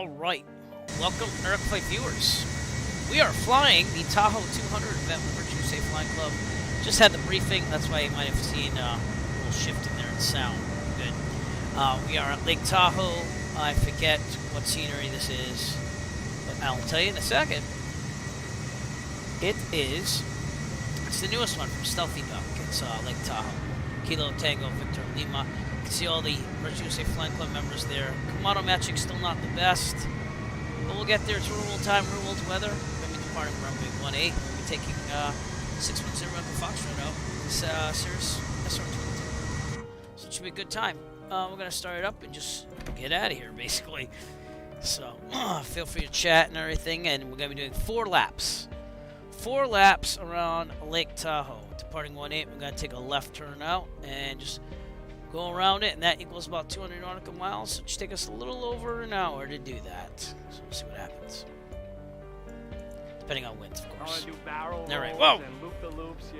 Alright, welcome Earthquake viewers. We are flying the Tahoe 200 event with Virtue Safe Flying Club. Just had the briefing, that's why you might have seen a little shift in there in sound. Good. We are at Lake Tahoe. I forget what scenery this is, but I'll tell you in a second. It's the newest one from Stealthy Duck. It's Lake Tahoe. Kilo Tango Victor Lima. You can see all the Virtue Safe Flying Club members there. Kamado matching still not the best, but we'll get there. It's real world time, real world weather. We're going to be departing runway 18. We'll be taking 610 Rebel Foxtrot out. This Cirrus SR-22. So it should be a good time. We're going to start it up and just get out of here, basically. So feel free to chat and everything, and we're going to be doing 4 laps. 4 laps around Lake Tahoe. Departing 18, we're going to take a left turn out and just go around it, and that equals about 200 nautical miles. So it should take us a little over an hour to do that. So we'll see what happens. Depending on winds, of course. Alright, whoa!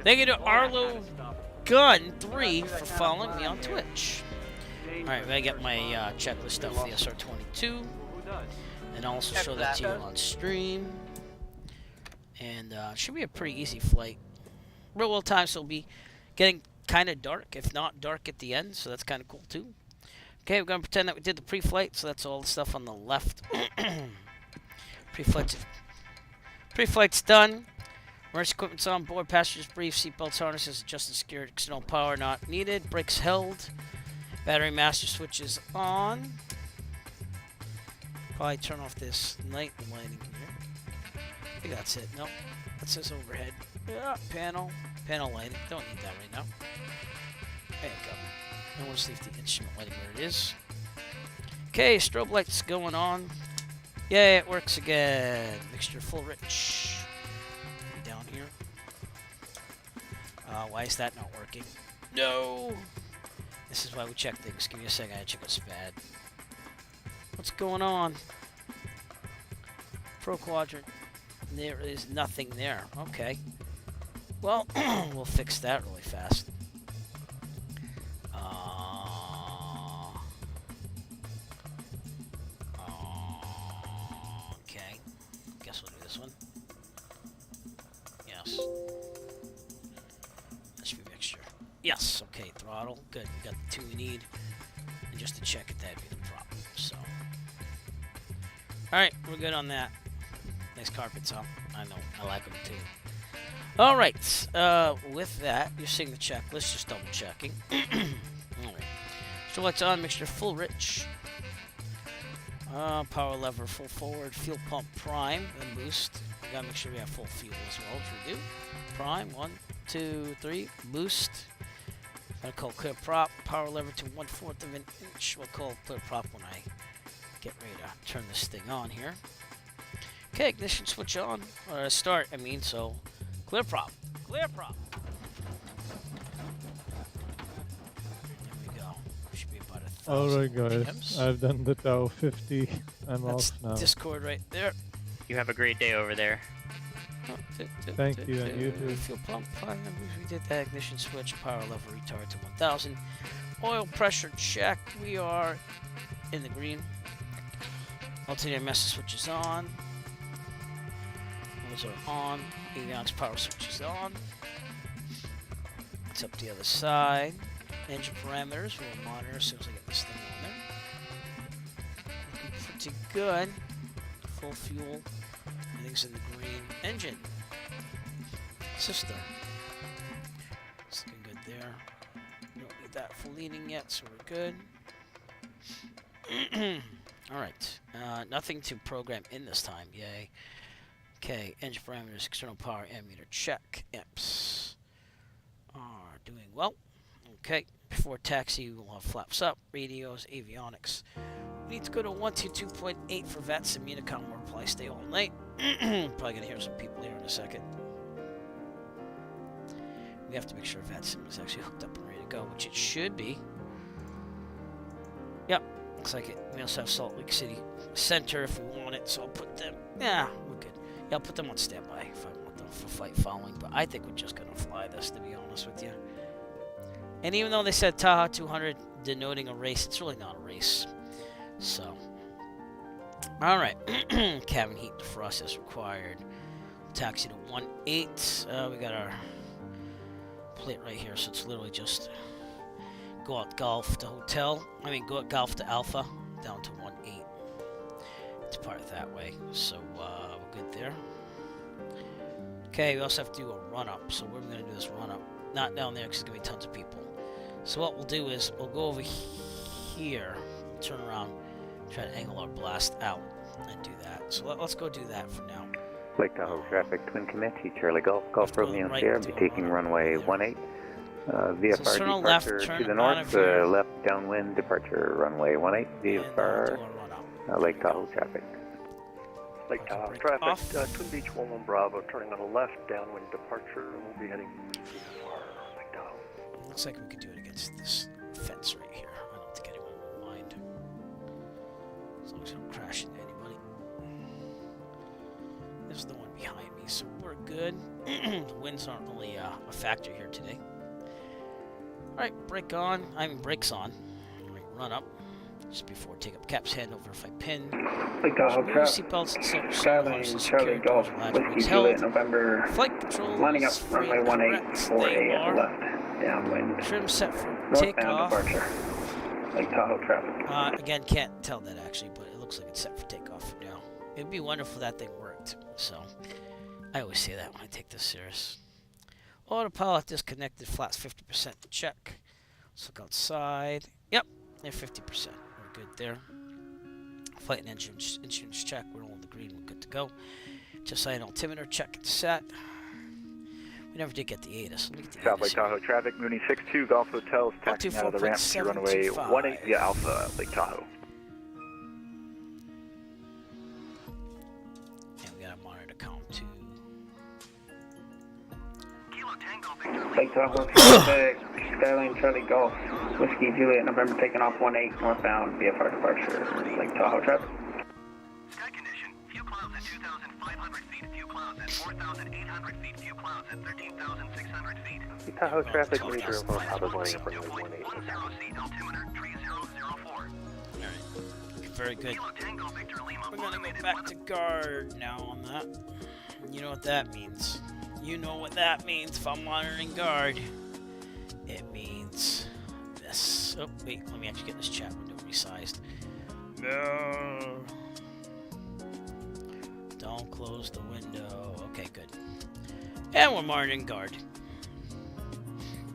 Thank you to Arlo Gun 3 for following me on Twitch. Alright, I gotta get my checklist out for the SR-22. And I'll also show that to you on stream. And it should be a pretty easy flight. Real world time, so it'll be getting kind of dark, if not dark at the end, so that's kind of cool too. Okay, we're going to pretend that we did the pre-flight, so that's all the stuff on the left. Pre-flight's done. Emergency equipment's on board, passengers brief, seatbelts, harnesses, adjusted security, external power not needed, brakes held, battery master switch is on. Probably turn off this night lighting here. I think that's it. Nope. That says overhead. Yeah, panel lighting. Don't need that right now. There you go. I want to leave the instrument lighting where it is. Okay, strobe lights going on. Yay, it works again. Mixture full rich. Down here. Why is that not working? No! This is why we check things. Give me a second, I check a SPAD. What's going on? Pro quadrant. There is nothing there. Okay. Well, we'll fix that really fast. Okay. Guess we'll do this one. Yes. That should be mixture. Yes. Okay. Throttle. Good. We got the 2 we need. And just to check it, that'd be the problem. So. Alright. We're good on that. Nice carpets up. I know. I like them too. Alright. With that, you're seeing the checklist. Just double checking. Alright. So what's on? Mixture full rich. Power lever full forward. Fuel pump prime. Then boost. We gotta make sure we have full fuel as well, which we do. Prime. 1, 2, 3. Boost. Gonna call clear prop. Power lever to 1/4 of an inch. We'll call clear prop when I get ready to turn this thing on here. Okay, ignition switch on. Or start, I mean, so clear prop. Clear prop. There we go. Should be about 1,000 Alright guys, RPMs. I've done the Tau 50. I'm That's off now. Discord right there. You have a great day over there. Thank you, and you too. Fuel pump, we did that. Ignition switch, power lever retard to 1,000. Oil pressure check. We are in the green. Alternator master switch is on. Those are on. Avionics power switch is on. It's up the other side. Engine parameters. We'll monitor as soon as I get this thing on there. Looking pretty good. Full fuel. Everything's in the green. Engine. System. It's looking good there. We don't need that full leaning yet, so we're good. Alright. Nothing to program in this time. Yay. Okay, engine parameters, external power ammeter check. Amps are doing well. Okay, before taxi, we'll have flaps up, radios, avionics. We need to go to 122.8 for VETS and Unicom or reply stay all night. Probably gonna hear some people here in a second. We have to make sure VETSIM is actually hooked up and ready to go, which it should be. Yep, looks like it. We also have Salt Lake City Center if we want it, so I'll put them. Yeah, we're good. Yeah, I'll put them on standby if I want them for flight following, but I think we're just gonna fly this, to be honest with you. And even though they said Tahoe 200 denoting a race, it's really not a race. So, All right. Cabin heat defrost as required. Taxi to 1-8. We got our plate right here, so it's literally just go out Golf to Hotel. Go out Golf to Alpha, down to 1-8. It's part that way, so we're good there. Okay, we also have to do a run-up, so we're going to do this run-up. Not down there, because there's going to be tons of people. So what we'll do is, we'll go over here, turn around, try to angle our blast out, and do that. So let's go do that for now. Lake Tahoe traffic, Twin Comanche, Charlie Golf, Golf Romeo Sierra, be taking runway 18. VFR So turn departure left, to turn the out north, of here. left downwind departure runway 18, VFR, Lake Tahoe traffic. Lake Tahoe traffic, Twin Beach 11 Bravo, turning on the left, downwind departure, and we'll be heading for Lake Tahoe. Looks like we could do it against this fence right here. I don't think anyone will mind. As long as we don't crash into anybody. This is the one behind me, so we're good. The winds aren't really a factor here today. Alright, brakes on. Alright, run up. Just before take up caps, hand over if I pin. Lake Tahoe traffic, Seatbelts and Traveling Charlie Golf, Whiskey Juliet, November, Flight control lining up is runway correct. 18 for They a are. left, downwind, Trim set for northbound takeoff. departure. Lake Tahoe traffic. Again, can't tell that actually, but it looks like it's set for takeoff for now. It'd be wonderful if that thing worked. So, I always say that when I take this serious. Autopilot disconnected, flaps 50% check. Let's look outside. Yep, they're 50%. We're good there. Flight and insurance check. We're all in the green. We're good to go. Just like an altimeter check. It's set. We never did get the ATIS. Let me get the South ATIS Lake here. Tahoe traffic, Mooney 62, Golf Hotels, taxiing out of the ramp to runway 18 via Alpha, Lake Tahoe. And we got a monitor count too. Lake Tahoe traffic, Skyline Charlie Golf, Whiskey Juliet, November taking off 18 northbound, VFR departure. Lake Tahoe traffic. Sky condition, few clouds at 2,500 feet, few clouds at 4,800 feet, few clouds at 13,600 feet. Lake Tahoe traffic, Mooney 04, Papa's lining up runway 18. 10 seat, altimeter 3004. Alright. Very good. Kilo Tango Victor Lima, We're gonna go back to guard now on that. You know what that means. You know what that means if I'm monitoring guard. It means this. Oh, wait, let me actually get this chat window resized. No. Don't close the window. Okay, good. And we're monitoring guard.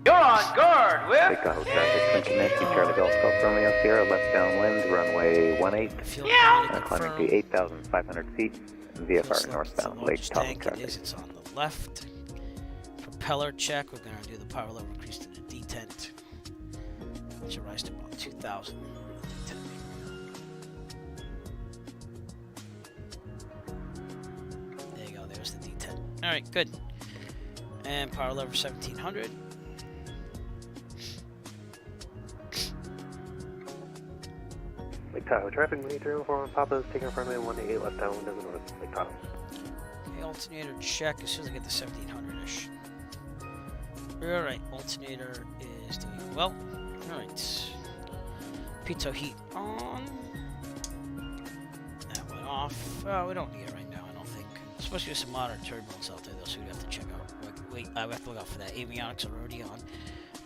You're on guard, Whip! Lake Tahoe traffic, Twin Comanche, Charlie Golf, Golf Romeo Sierra, left downwind, runway 18, climbing to 8,500 feet, VFR northbound, Lake Tahoe traffic. It's on the left. Propeller check. We're going to do the power level increase to the detent. It should rise to about 2,000. There you go. There's the detent. All right, good. And power level 1,700. Lake Tahoe traffic, Mooney 304, Papa's taking runway 18, left downwind to the north, Lake Tahoe. Okay, alternator check as soon as I get to 1,700-ish. Alright, alternator is doing well. Alright. Pitot heat on. That went off. We don't need it right now, I don't think. There's supposed to be some moderate turbulence out there, though, so we'd have to check out. Wait, I have to look out for that. Avionics are already on.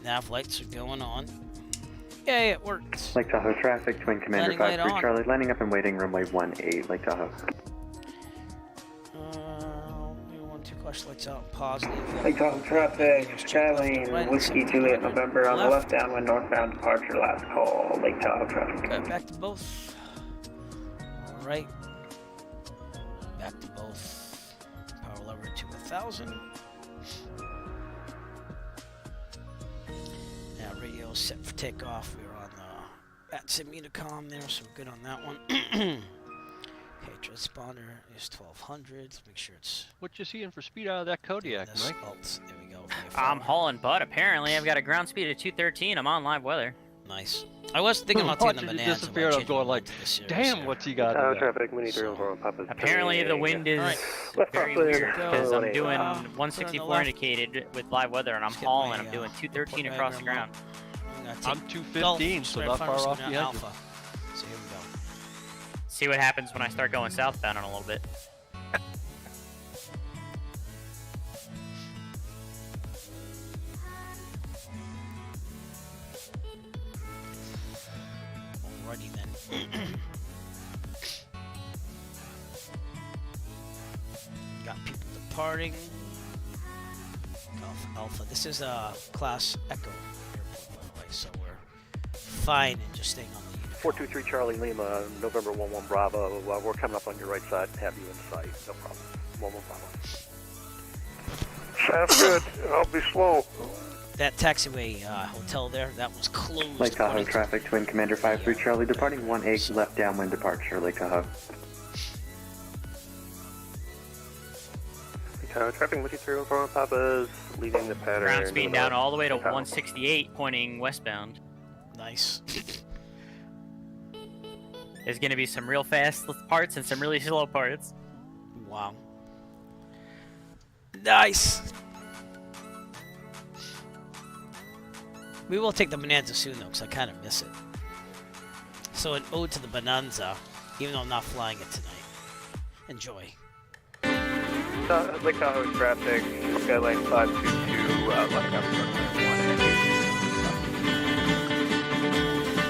Nav lights are going on. Yay, it worked. Lake Tahoe traffic, Twin Commander Landing light 53 on. Charlie, landing up and waiting, runway 18, Lake Tahoe. Flash lights out, positive. Lake Tahoe traffic, Skyline Whiskey Juliet, November on the left, downwind northbound departure, last call, Lake Tahoe traffic. Okay, back to both. Alright. Back to both. Power lever to 1,000. Now radio set for takeoff. We're on the ATSIM intercom there, so we're good on that one. Okay, transponder is 1,200. Let's make sure it's What you seeing for speed out of that Kodiak, this Mike? alt. There we go. I'm hauling butt. Apparently, I've got a ground speed of 213. I'm on live weather. Nice. I was thinking about taking the Watching it bananas. disappear, I was going like, damn, what's he got Tahoe in there? traffic, Mooney 304, Papa's. Apparently, the wind is Left very upwind, weird because I'm doing put on the 164 left. indicated with live weather, and I'm Let's get hauling. my, I'm doing 213 port across the diagram ground. I'm gonna I'm take 215, Golf, so right not in front far us, off go the down edge. Alpha. So here we go. See what happens when I start going southbound in a little bit. Alrighty then. Got people departing. Alpha. This is a Class Echo airport, by the way, so we're fine and just staying on the unit. 423 Charlie Lima, November 11 Bravo. We're coming up on your right side and have you in sight. No problem. 11 Bravo. Sounds good. I'll be slow. That taxiway hotel there, that was closed. Lake Tahoe traffic, Twin Commander 53 Charlie, departing 18 left downwind departure, Lake Tahoe. Traffic 123 from Papa's leaving the pattern. Ground speed down all the way to 168, pointing westbound. Nice. There's going to be some real fast parts and some really slow parts. Wow. Nice. We will take the Bonanza soon, though, because I kind of miss it. So an ode to the Bonanza, even though I'm not flying it tonight. Enjoy. Lake Tahoe traffic, Skyline 522, lining up for 1.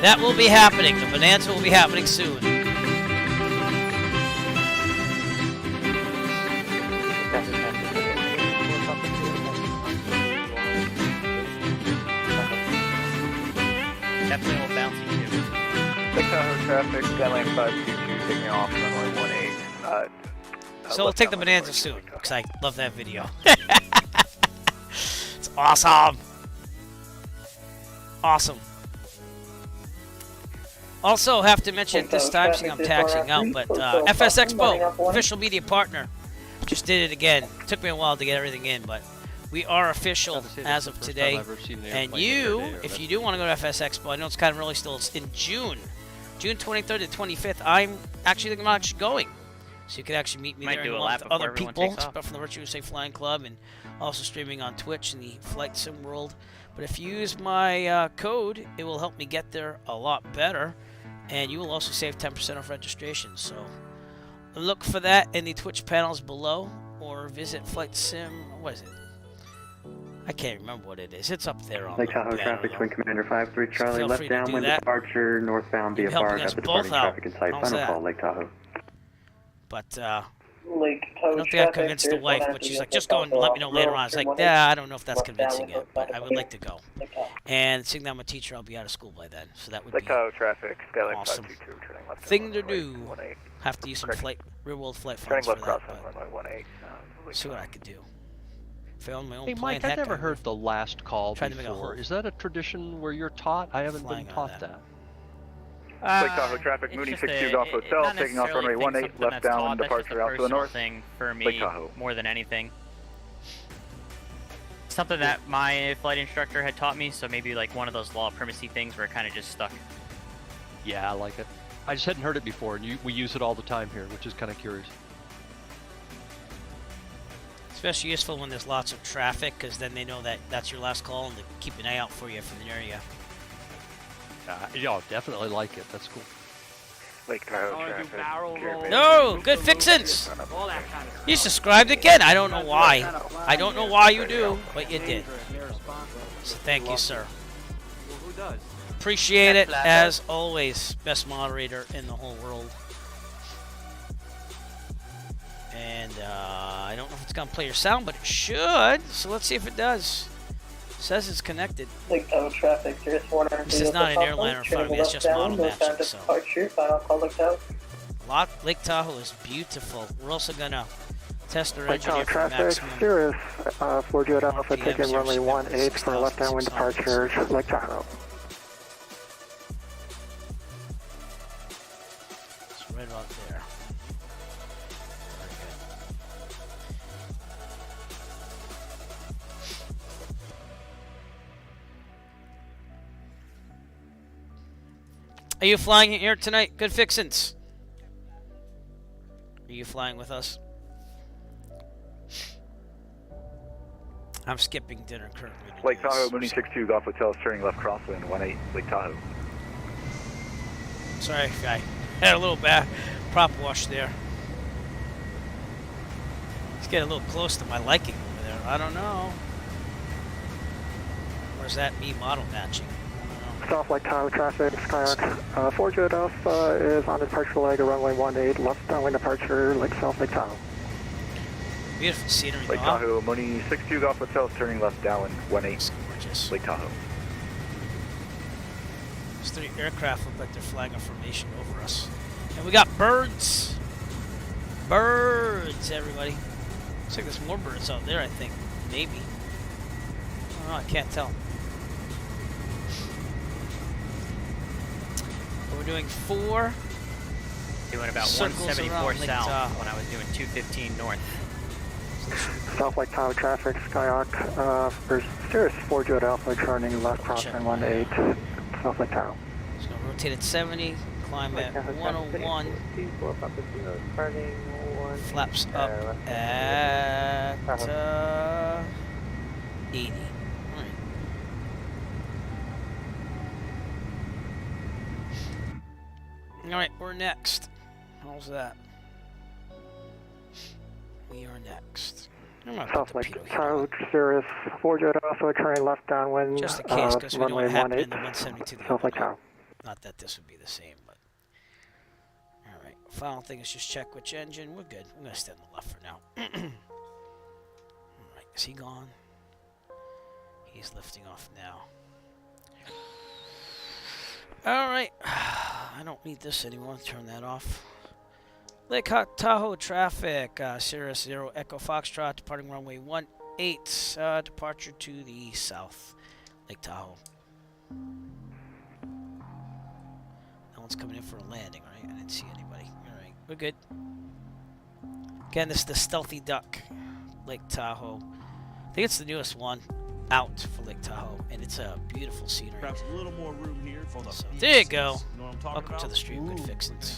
That will be happening. The Bonanza will be happening soon. Definitely a little bouncy too. Lake Tahoe traffic, Skyline 522, taking off runway 18. So we'll take the Bonanza soon, because I love that video. It's awesome. Awesome. Also, have to mention this time, seeing I'm taxing out, but FS Expo, official media partner, just did it again. Took me a while to get everything in, but we are official as of today. And you, if you do want to go to FS Expo, I know it's kind of early still, it's in June 23rd to 25th. I'm actually thinking about actually going. So you could actually meet me there and with other people, but from the Virtual Safe Flying Club, and also streaming on Twitch in the Flight Sim world. But if you use my code, it will help me get there a lot better, and you will also save 10% off registration. So look for that in the Twitch panels below, or visit Flight Sim. What is it? I can't remember what it is. It's up there on Lake Tahoe traffic, Twin Commander 53 Charlie, left downwind departure, northbound VFR, got the departing traffic in sight. Final call, Lake Tahoe. But I don't think I convinced the wife, but she's like, just go and let me know later on. I was like, yeah, I don't know if that's convincing yet, but I would like to go. And seeing that I'm a teacher, I'll be out of school by then, so that would be traffic, Skyline awesome 522, turning left thing to do. Have to use some real-world flight funds for that, but see what I could do. If I own my own Hey, plane, Mike, I've never heard the last call before. Is that a tradition where you're taught? I haven't been taught that. Lake Tahoe traffic, Mooney 62 Golf Hotel, taking off runway 18, left downwind departure out to the north. Thing for me more than anything. Something that my flight instructor had taught me, so maybe like one of those law of primacy things where it kind of just stuck. Yeah, I like it. I just hadn't heard it before, and we use it all the time here, which is kind of curious. Especially useful when there's lots of traffic, because then they know that that's your last call and they keep an eye out for you from the area. Yeah, definitely like it. That's cool. Lake Tahoe traffic. No, good fixins. You subscribed again. I don't know why. I don't know why you do, but you did. So thank you, sir. Appreciate it as always. Best moderator in the whole world. And I don't know if it's gonna play your sound, but it should. So let's see if it does. It says it's connected. Lake Tahoe traffic, Cirrus 100. This is not an airliner in front of me, it's just model matching, so. Lake Tahoe is beautiful. We're also gonna test our engine here for maximum. Cirrus 4 Alpha, taking runway 18 for left downwind departure, Lake Tahoe. It's right about there. Are you flying here tonight? Good fixins. Are you flying with us? I'm skipping dinner currently. Lake Tahoe, Mooney 62 Golf Hotel, turning left crosswind 18, Lake Tahoe. Sorry, I had a little prop wash there. It's getting a little close to my liking over there. I don't know. Or is that me model matching? South Lake Tahoe traffic, Skyhawk 4 Jet Alpha is on departure leg of runway 18, left downwind departure, South Lake Tahoe. Beautiful scenery. Lake Tahoe, Money 62 Golf Hotel, turning left downwind 18. Gorgeous. Lake Tahoe. Those 3 aircraft look like they're flying a formation over us. And we got birds. Birds, everybody. Looks like there's more birds out there, I think. Maybe. I don't know, I can't tell. But we're doing 4. Doing about circles 174 around south when I was doing 215 north. South Lake Tahoe traffic, Skyhawk, for Cirrus 4 Jet Alpha turning left crossing 18, South Lake Tahoe. Just gonna rotate at 70, climb at 101, flaps up at 80. Alright. Alright, we're next. How's that? We are next. South Lake Tahoe, Cirrus 4 Jet Alpha turning left downwind, just in case, because we know what happened in the 18, 172. South Lake Tahoe. Not that this would be the same, but alright. Final thing is just check which engine. We're good. I'm gonna stay on the left for now. Alright, is he gone? He's lifting off now. Alright. I don't need this anymore. Turn that off. Lake Tahoe traffic, Sierra 0 Echo Foxtrot, departing runway 18, departure to the south, Lake Tahoe. No one's coming in for a landing, right? I didn't see anybody. Alright, we're good. Again, this is the Stealthy Duck, Lake Tahoe. I think it's the newest one out for Lake Tahoe, and it's a beautiful scenery. Perhaps a little more room here for the there you go. You know what I'm talking Welcome about? to the stream, good fixins.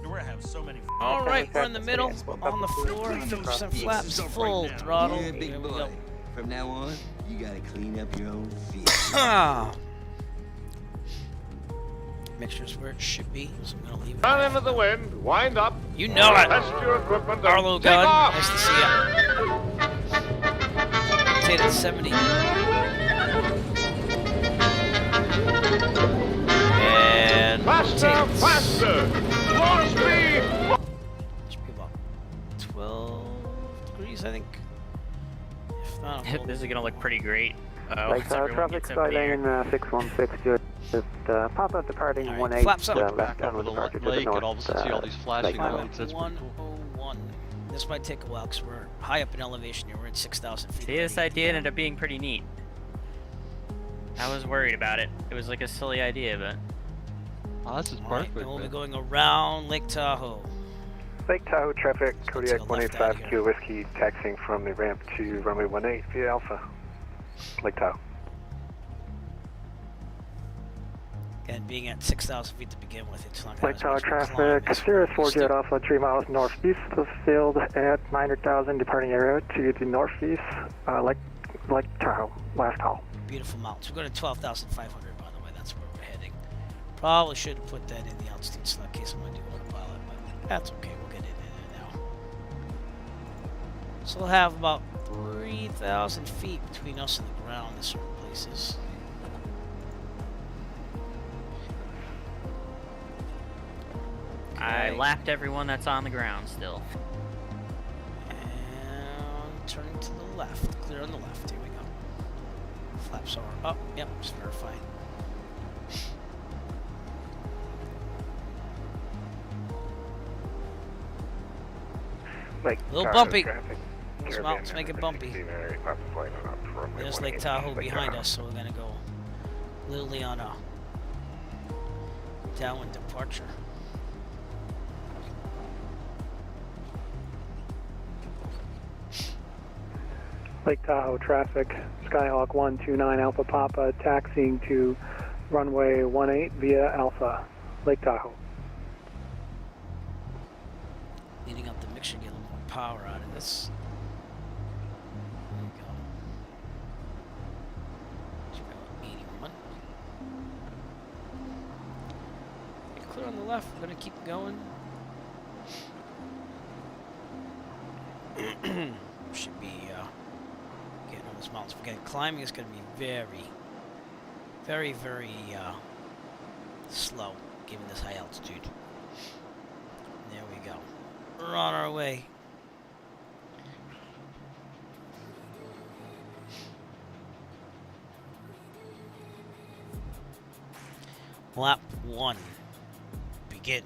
We're gonna have so many. Alright, we're in the middle, on the floor, 100% flaps, full throttle. You're a big Here we boy. go. From now on, you gotta clean up your own feet. Mixture's where it should be, so I'm gonna leave it. Run into the wind, wind up. You know it! Test your equipment. Arlo Take gun, off. nice to see ya. Rotate at 70. And Faster, rotate. faster. More speed. Should be about 12 degrees, I think. If not, This is gonna look pretty great. Lake Once Tahoe everyone traffic, gets over here. Skylane 616, just pop up departing Alright, 18, flaps up. left Back over downwind the departure to the lake north. and all of a sudden see all these flashing Lake Tahoe. lights. That's pretty cool. 101. This might take a while because we're high up in elevation here. We're at 6,000 feet. See, this idea ended up being pretty neat. I was worried about it. It was like a silly idea, but... Oh, this is Alright, perfect, and we'll be man. going around Lake Tahoe. Lake Tahoe traffic, Let's Kodiak go left out 185 Kilo Whiskey, taxiing from the ramp to runway 18 via Alpha, Lake Tahoe. And being at 6,000 feet to begin with, it's not Lake going Tahoe to climb traffic, as Cirrus 4 still- Jet Alpha 3 miles northeast of the field at 900,000, departing area to the northeast, Lake Tahoe, last call. Beautiful mountains. We're going to 12,500, by the way. That's where we're heading. Probably should have put that in the altitude slot in case I'm going to do autopilot, but that's okay. We'll get it in there now. So we'll have about 3,000 feet between us and the ground in certain places. I lapped everyone that's on the ground still. And turning to the left. Clear on the left. Here we go. Flaps are up. Yep, just verifying. Lake A little Tahoe bumpy. traffic, Those Caribbean mountains make it bumpy. There's Lake Tahoe behind us, so we're going to go literally on a downwind departure. Lake Tahoe traffic, Skyhawk 129 Alpha Papa, taxiing to runway 18 via Alpha, Lake Tahoe. Leading up the mixture, get a little more power out of this. There we go. Let's go 81. Get clear on the left. We're gonna keep going. Should be getting on those mountains. Again, climbing is gonna be very, very, very slow, given this high altitude. There we go. We're on our way. Lap 1. Begin.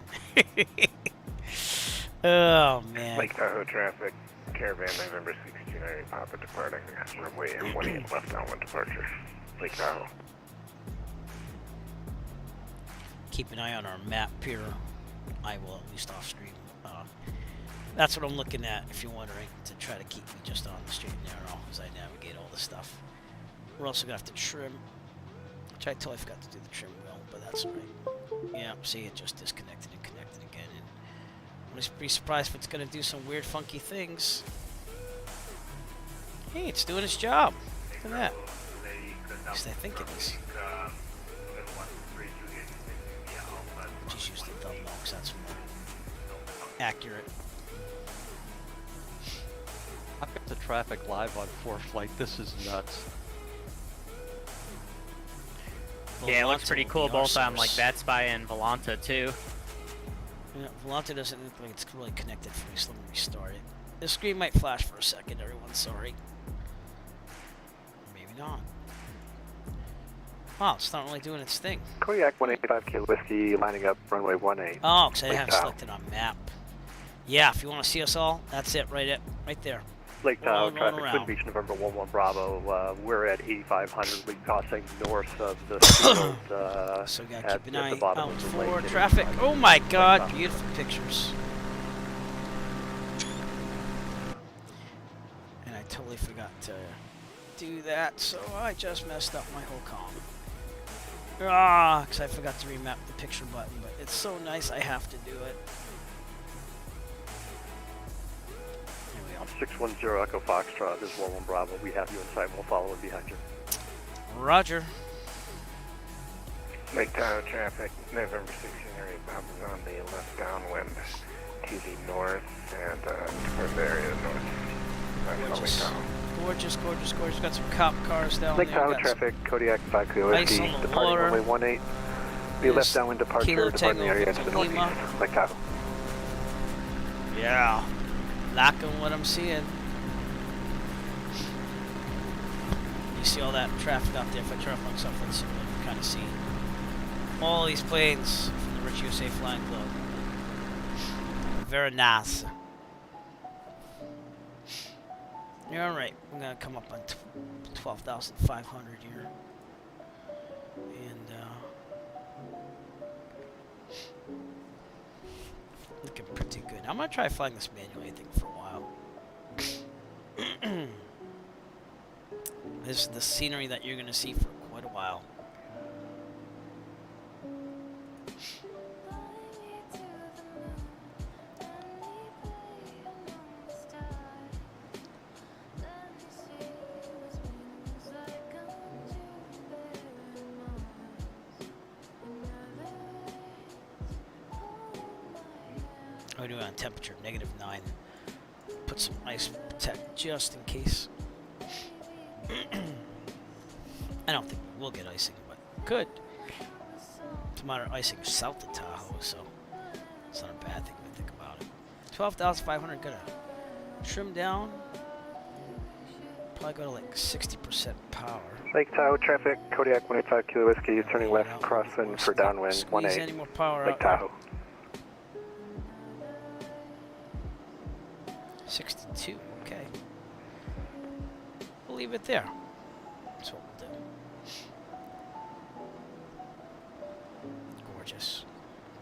Oh, man. Lake Tahoe traffic, caravan November 16 Papa departing, runway 18 left downwind departure, Lake Tahoe. Keep an eye on our map here. I will, at least off stream. That's what I'm looking at, if you're wondering, to try to keep me just on the straight and narrow as I navigate all this stuff. We're also going to have to trim, which I totally forgot to do the trim wheel, but that's all right. Yeah, see, it just disconnected and connected again. And I'm going to be surprised if it's going to do some weird, funky things. Hey, it's doing its job. Look at that. At least I think it is. Just use the thumbnail because that's more accurate. I've got the traffic live on 4Flight. This is nuts. Yeah, it looks pretty cool both on like Bad Spy and Volanta too. Yeah, Volanta doesn't look like it's really connected for me, so let me restart it. The screen might flash for a second, everyone, sorry. Maybe not. Wow, it's not really doing its thing. Kodiak 185 Kilo Whiskey lining up runway 18. Oh, because I haven't selected on map. Yeah, if you want to see us all, that's it, right there. Lake Tahoe traffic, Twin Beach, November 11 Bravo. We're at 8,500. We're crossing north of the field, so we gotta keep an eye the bottom out of the for lake. traffic. Oh my God, beautiful pictures. And I totally forgot to do that, so I just messed up my whole column. Ah, because I forgot to remap the picture button, but it's so nice I have to do it. 610 Echo Foxtrot, this is 11 Bravo. We have you in sight. We'll follow it behind you. Roger. Lake Tahoe traffic, November 16 Papa's on the left downwind to the north and towards the area north. Gorgeous. Gorgeous, gorgeous, gorgeous. Got some cop cars down Lake there. Tahoe traffic, Kodiak 5 Kilo Ice Whiskey, on the departing water. runway 18. Be left downwind departure, Kilo departing the Tango area to the Victor Lima. northeast. Lake Tahoe. Yeah. Liking what I'm seeing. You see all that traffic out there. If I turn off myself, let's see what you can kind of see. All these planes from the Rich USA Flying Club. Very nice. Yeah, all right. We're gonna come up on 12,500 here, and looking pretty good. I'm gonna try flying this manually, I think, for a while. This is the scenery that you're gonna see for quite a while. We're doing on temperature -9. Put some ice protect just in case. I don't think we'll get icing, but could. It's a moderate icing south of Tahoe, so it's not a bad thing to think about it. 12,500, gonna trim down. Probably go to like 60% power. Lake Tahoe traffic, Kodiak 185 Kilo Whiskey, turning left, crosswind for downwind 18. Any more power Lake Tahoe. 62, okay. We'll leave it there. That's what we'll do. Gorgeous.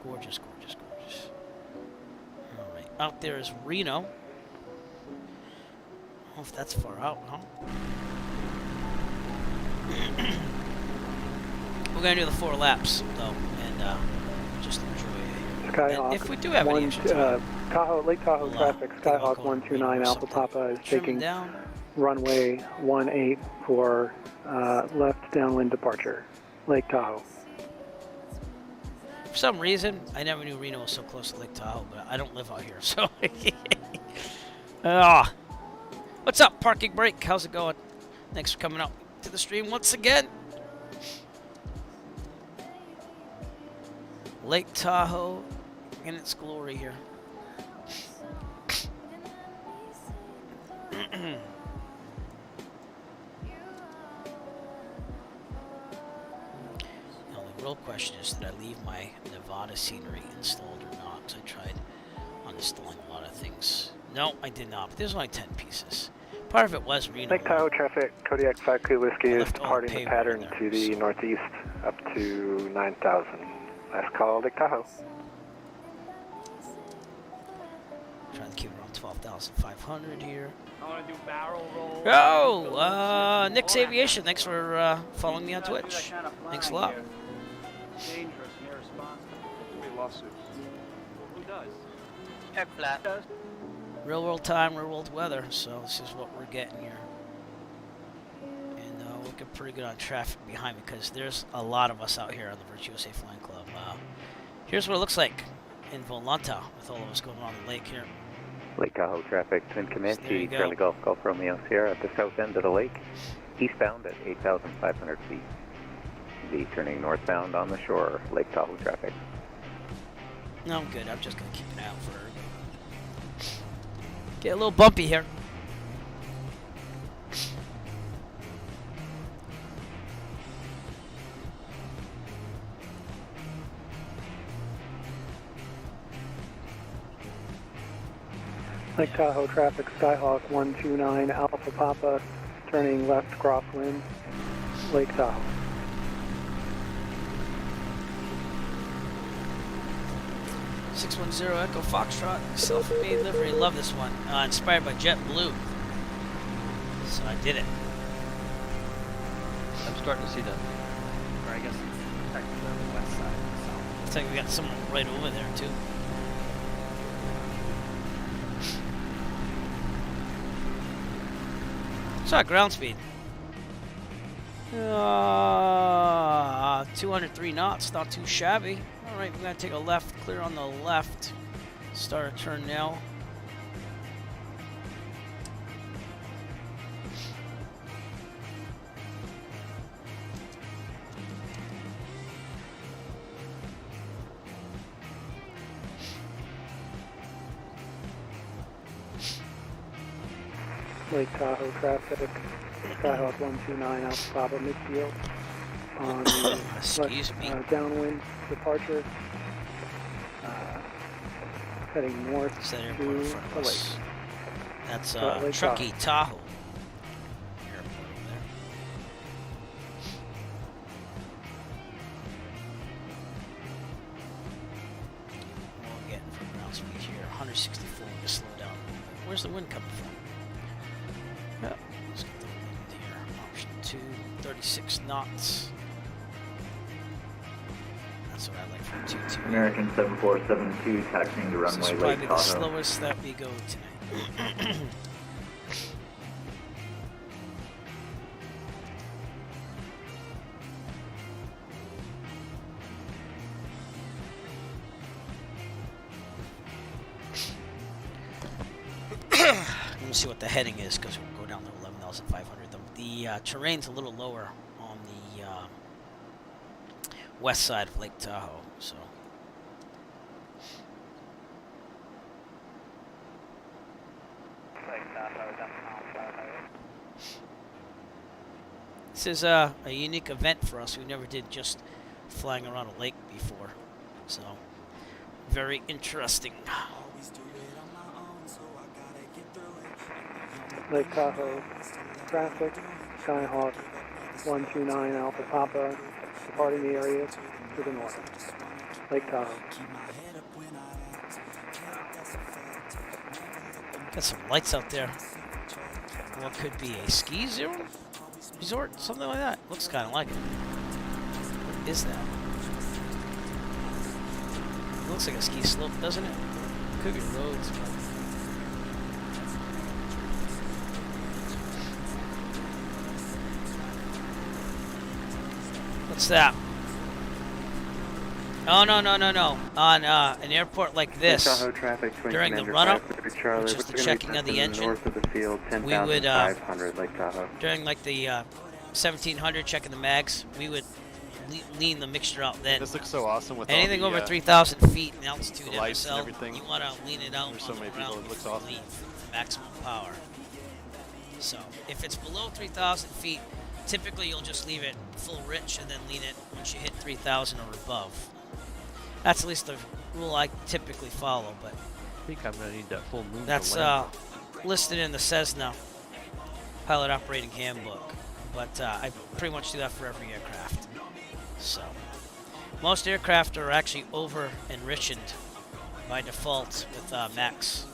Gorgeous, gorgeous, gorgeous. Alright, out there is Reno. I don't know if that's far out, huh? We're gonna do the 4 laps, though, and just enjoy it. Skyhawk, If we do have any extra time, Lake Tahoe traffic, Skyhawk 129 Alpha Papa is taking runway 18 for left downwind departure, Lake Tahoe. some reason, I never knew Reno was so close to Lake Tahoe, but I don't live out here, so. What's up, Parking Break? How's it going? Thanks for coming up to the stream once again. Lake Tahoe in its glory here. Now the real question is, did I leave my Nevada scenery installed or not? Because I tried uninstalling a lot of things. No, I did not. But there's only 10 pieces. Part of it was Reno. Lake Tahoe traffic, Kodiak 5 Crew Whiskey is departing the pattern to the northeast up to 9,000. Last call, Lake Tahoe. Trying to keep it around 12,500 here. I want to do barrel roll. Oh, Nick's Aviation. Thanks for following me on Twitch. Thanks a lot. Dangerous and irresponsible. We lawsuits. Who does? Heck flat. Real world time, real world weather. So this is what we're getting here. And looking pretty good on traffic behind me because there's a lot of us out here on the Virtuoso Flying Club. Here's what it looks like in Volanta with all of us going around the lake here. Lake Tahoe traffic, Twin Comanche, go. Charlie Golf, Golf Romeo Sierra at the south end of the lake, eastbound at 8,500 feet. The turning northbound on the shore, Lake Tahoe traffic. No, I'm good. I'm just going to keep an eye out for her. Get a little bumpy here. Lake Tahoe traffic, Skyhawk 129 Alpha Papa, turning left crosswind, Lake Tahoe. .610 Echo Foxtrot, self-made livery. Love this one. Inspired by JetBlue. So I did it. I'm starting to see that. Or I guess it's technically on the west side. Looks like we got someone right over there too. What's our ground speed? 203 knots, not too shabby. Alright, we're going to take a left, clear on the left. Start a turn now. Lake Tahoe traffic, Skyhawk 129 Alpha Papa midfield on the left, downwind departure, heading north to the lake. That's Lake Truckee Tahoe. We're getting from ground speed here, 164. We're gonna slow down. Where's the wind coming from? Yeah, let's get the wind here. Option 2, 36 knots. That's what I like from 2-2. American 7472 taxiing to runway This is Lake probably the Tahoe. slowest that we go tonight. Let me see what the heading is because we'll go down to 11,500. The terrain's a little lower on the west side of Lake Tahoe, so. This is a unique event for us. We never did just flying around a lake before, so very interesting. Lake Tahoe traffic, Skyhawk 129 Alpha Papa, departing the area to the north. Lake Tahoe. Got some lights out there. What could be a ski resort? Something like that. Looks kind of like it. What is that? It looks like a ski slope, doesn't it? Could be roads. What's that? Oh, no. On an airport like this, Tahoe traffic, during the run-up, which is the checking of the engine, north of the field, we would, 10,500 Lake Tahoe. during like the 1700 checking the mags, we would lean the mixture out then. This looks so awesome with anything all the, over 3,000 feet in altitude lights and MSL, everything. you want to lean it out There's so on many the ground people, it looks before you awesome. leave the maximum power. So if it's below 3,000 feet, typically you'll just leave it full rich and then lean it once you hit 3,000 or above. That's at least the rule I typically follow, but I think I'm gonna need that full moon. that's listed in the Cessna Pilot Operating Handbook. But I pretty much do that for every aircraft. So most aircraft are actually over enriched by default with max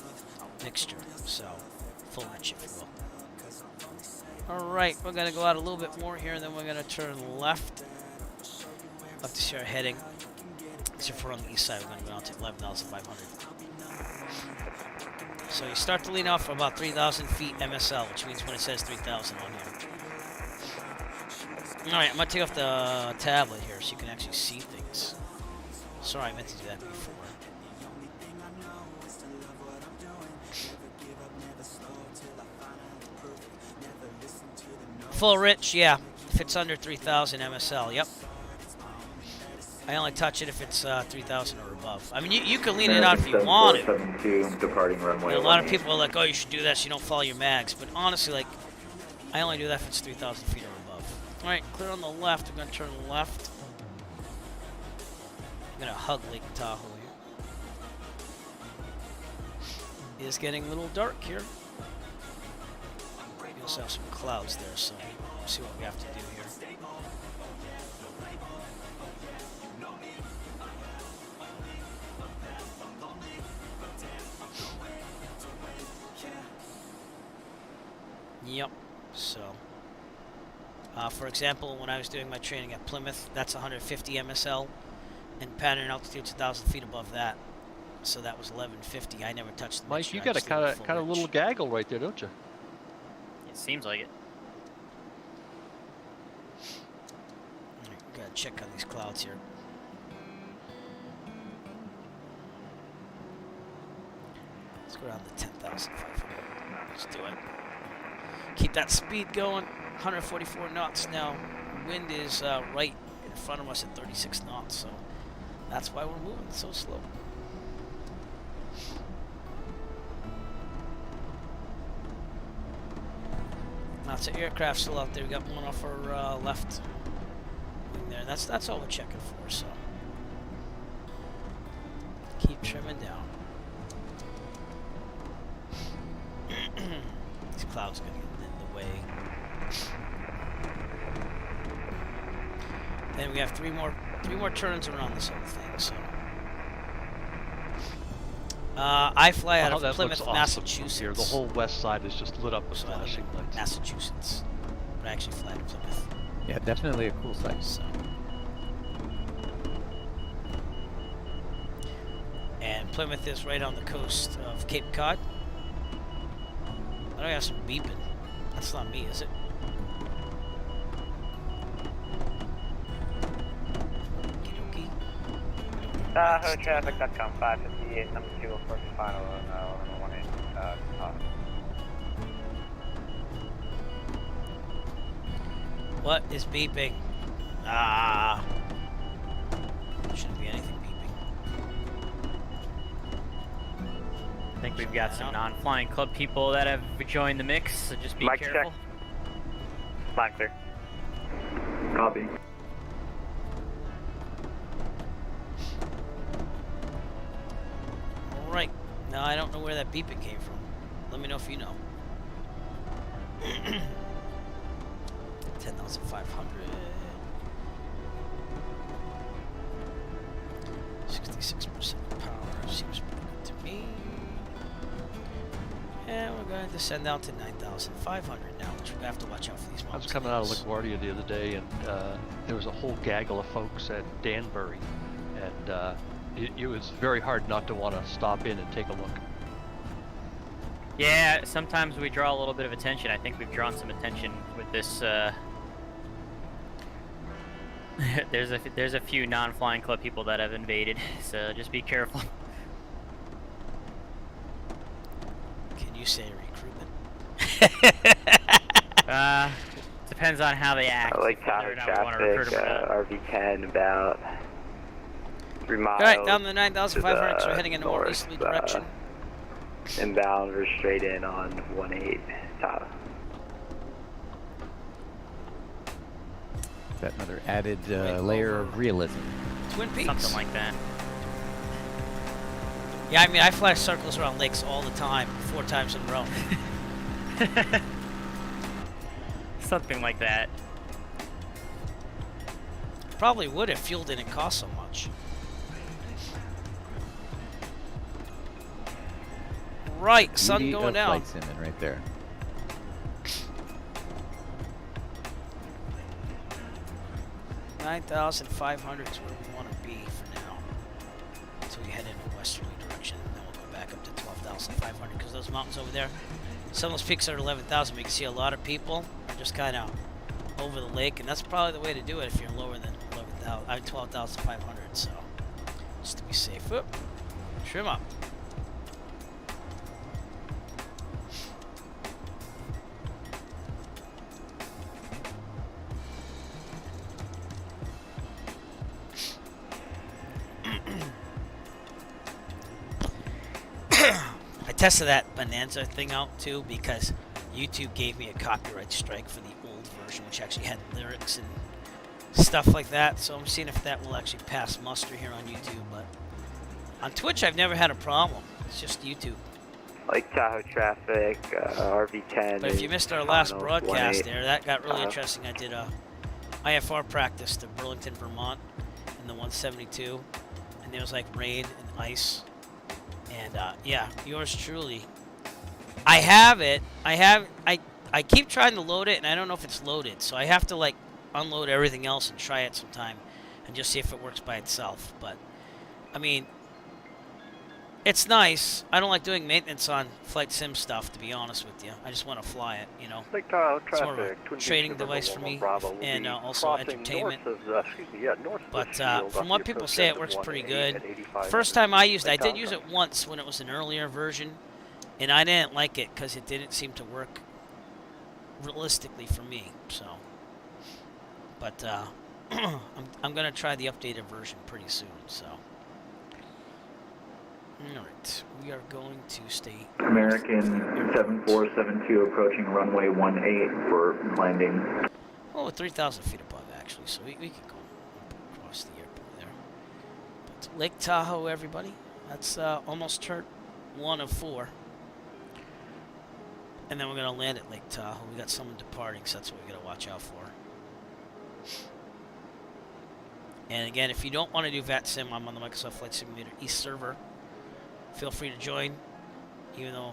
mixture, so full rich if you will. Alright, we're going to go out a little bit more here and then we're going to turn left up to see our heading. So if we're on the east side, we're going to go down to 11,500. So you start to lean off for about 3,000 feet MSL, which means when it says 3,000 on here. Alright, I'm going to take off the tablet here so you can actually see things. Sorry, I meant to do that before. Full rich, yeah. If it's under 3,000 MSL, yep. I only touch it if it's 3,000 or above. I mean, you can lean it out if you want it. Departing runway A lot of people are like, oh, you should do that so you don't follow your mags. But honestly, like, I only do that if it's 3,000 feet or above. All right, clear on the left. I'm going to turn left. I'm going to hug Lake Tahoe here. It is getting a little dark here. We also have some clouds there, so we'll see what we have to do here. Yep, so for example, when I was doing my training at Plymouth, that's 150 MSL, and pattern altitude's 1,000 feet above that, so that was 1150. I never touched the Mike, mixture, you I got a just leave it full kind of rich. little gaggle right there, don't you? It seems like it. Gotta check on these clouds here. Let's go down to 10,500. Let's do it. Keep that speed going. 144 knots now. Wind is right in front of us at 36 knots, so that's why we're moving so slow. Lots of aircraft still out there. We got one off our left wing there. That's all we're checking for. So keep trimming down. These clouds are gonna get in the way. Then we have three more turns around this whole thing. So I fly out of Plymouth, awesome Massachusetts. here. The whole west side is just lit up with flashing lights. Massachusetts, but I actually fly to Plymouth. Yeah, definitely a cool site. So. And Plymouth is right on the coast of Cape Cod. I don't have some beeping. That's not me, is it? Okey-dokey. Tahoe traffic.com 558, number 2, of course, final on 18. What is beeping? Ah. Shouldn't be anything beeping. I think we've got some non-flying club people that have joined the mix, so just be careful. Line clear. Copy. Alright. Now I don't know where that beeping came from. Let me know if you know. 10,500. 66% power seems pretty good to me. And we're going to descend down to 9,500 now, which we have to watch out for these I mountains. was coming out of LaGuardia the other day, and there was a whole gaggle of folks at Danbury, and it was very hard not to want to stop in and take a look. Yeah, sometimes we draw a little bit of attention. I think we've drawn some attention with this There's a few non-flying club people that have invaded, so just be careful. Can you say recruitment? Depends on how they act. Lake Tahoe traffic, RV10 about 3 miles. Alright, down the 9,500, so we're heading in a more easterly direction. Inbound, we're straight in on 18 Tahoe. Is that another added layer of realism? Twin Peaks. Something like that. Yeah, I mean, I fly circles around lakes all the time, 4 times in a row. Something like that. Probably would if fuel didn't cost so much. Right, sun going down. Flight simming right there. $9,500 is where we want to be for now. Until we head in a westerly direction, and then we'll go back up to 12,500 because those mountains over there, some of those peaks are at 11,000. We can see a lot of people are just kind of over the lake, and that's probably the way to do it if you're lower than 12,500. So, just to be safe. Whoop. Trim up. I tested that Bonanza thing out too because YouTube gave me a copyright strike for the old version, which actually had lyrics and stuff like that. So I'm seeing if that will actually pass muster here on YouTube. But on Twitch, I've never had a problem. It's just YouTube. Lake Tahoe traffic, RV10. But if you missed our last broadcast there, that got really interesting. I did a IFR practice to Burlington, Vermont in the 172, and there was like rain and ice. And yeah, yours truly. I have it. I keep trying to load it, and I don't know if it's loaded. So I have to like unload everything else and try it sometime, and just see if it works by itself. But I mean, it's nice. I don't like doing maintenance on flight sim stuff, to be honest with you. I just want to fly it, you know. Lake Tahoe It's more of traffic, a Twin training Beach device River for me, Bravo will and be also crossing entertainment. north of But the shield from off what the people approach say, end it works of pretty 1A good. at 8500 First time I used it, I Lake did Tahoe use traffic. it once when it was an earlier version, and I didn't like it because it didn't seem to work realistically for me. So, but I'm gonna try the updated version pretty soon. So, all right, we are going to stay. American 7472 approaching runway 18 for landing. Oh, 3,000 feet above actually, so we can go across the airport there. But Lake Tahoe, everybody. That's almost turn 1 of 4. And then we're going to land at Lake Tahoe. We got someone departing, so that's what we got to watch out for. And again, if you don't want to do VATSIM, I'm on the Microsoft Flight Simulator East server. Feel free to join, even though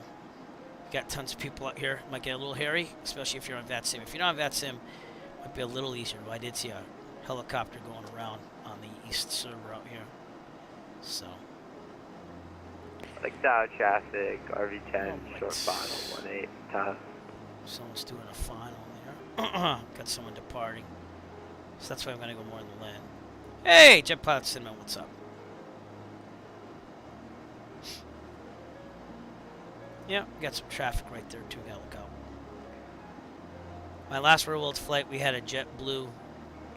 we've got tons of people out here. It might get a little hairy, especially if you're on VATSIM. If you're not on VATSIM, it might be a little easier. But I did see a helicopter going around on the East server out here. So. Lake Tahoe traffic, RV10, short final, 18 Tahoe. Someone's doing a final there. Got someone departing. So that's why I'm going to go more in the land. Hey, Jet Pilot Cinnamon, what's up? Yeah, we got some traffic right there too. Gotta look out. My last real world flight, we had a JetBlue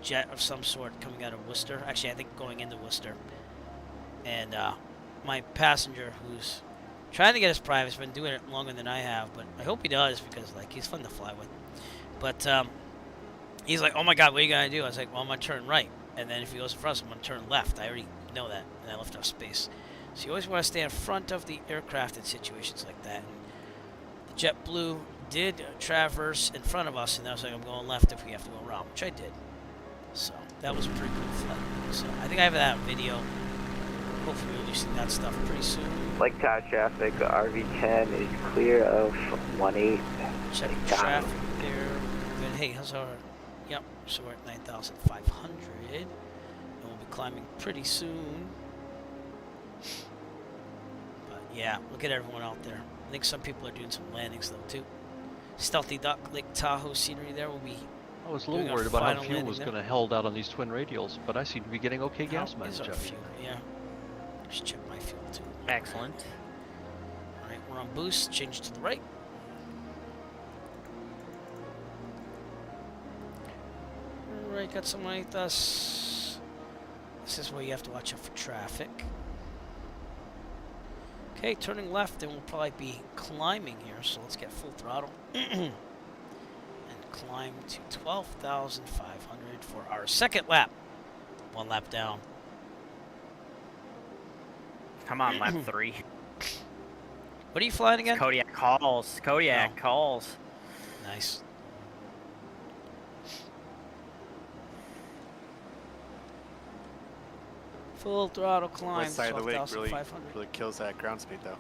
jet of some sort coming out of Worcester. Actually, I think going into Worcester. And my passenger, who's trying to get his private, has been doing it longer than I have, but I hope he does because like he's fun to fly with. But he's like, "Oh my God, what are you gonna do?" I was like, "Well, I'm gonna turn right, and then if he goes in front, I'm gonna turn left." I already know that, and I left enough space. So you always want to stay in front of the aircraft in situations like that. And the JetBlue did traverse in front of us, and I was like, "I'm going left if we have to go around," which I did. So that was a pretty cool flight. So I think I have that video. Hopefully we'll be seeing that stuff pretty soon. Lake Tahoe traffic, RV10 is clear of 18. Check the traffic there. Good. Hey, how's our... Yep, so we're at 9,500. And we'll be climbing pretty soon. But yeah, look at everyone out there. I think some people are doing some landings though too. Stealthy Duck, Lake Tahoe scenery there will be I was a Doing little our worried about how final fuel landing was there. going to held out on these twin radials, but I seem to be getting okay gas How mileage is out our of it. fuel? Yeah. Just check my fuel too. Excellent. All right, we're on boost. Change to the right. All right, got someone underneath us. This is where you have to watch out for traffic. Okay, turning left, and we'll probably be climbing here. So let's get full throttle and climb to 12,500 for our second lap. 1 lap down. Come on, lap 3. What are you flying again? Kodiak calls. Kodiak calls. Nice. Full throttle climb. West side of the lake really, 12,500. really kills that ground speed though.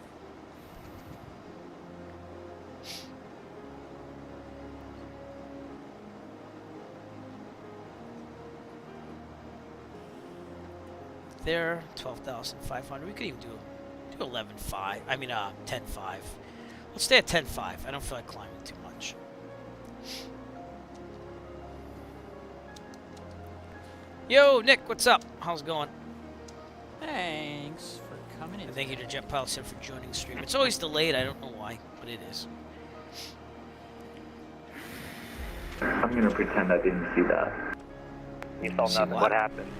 There, 12,500. We could even do 11.5. I mean, 10.5. Let's stay at 10.5. I don't feel like climbing too much. Yo, Nick, what's up? How's it going? Thanks for coming in. And thank you to Jet Pilot Sim for joining the stream. It's always delayed. I don't know why, but it is. I'm going to pretend I didn't see that. You saw See nothing. what? What happened?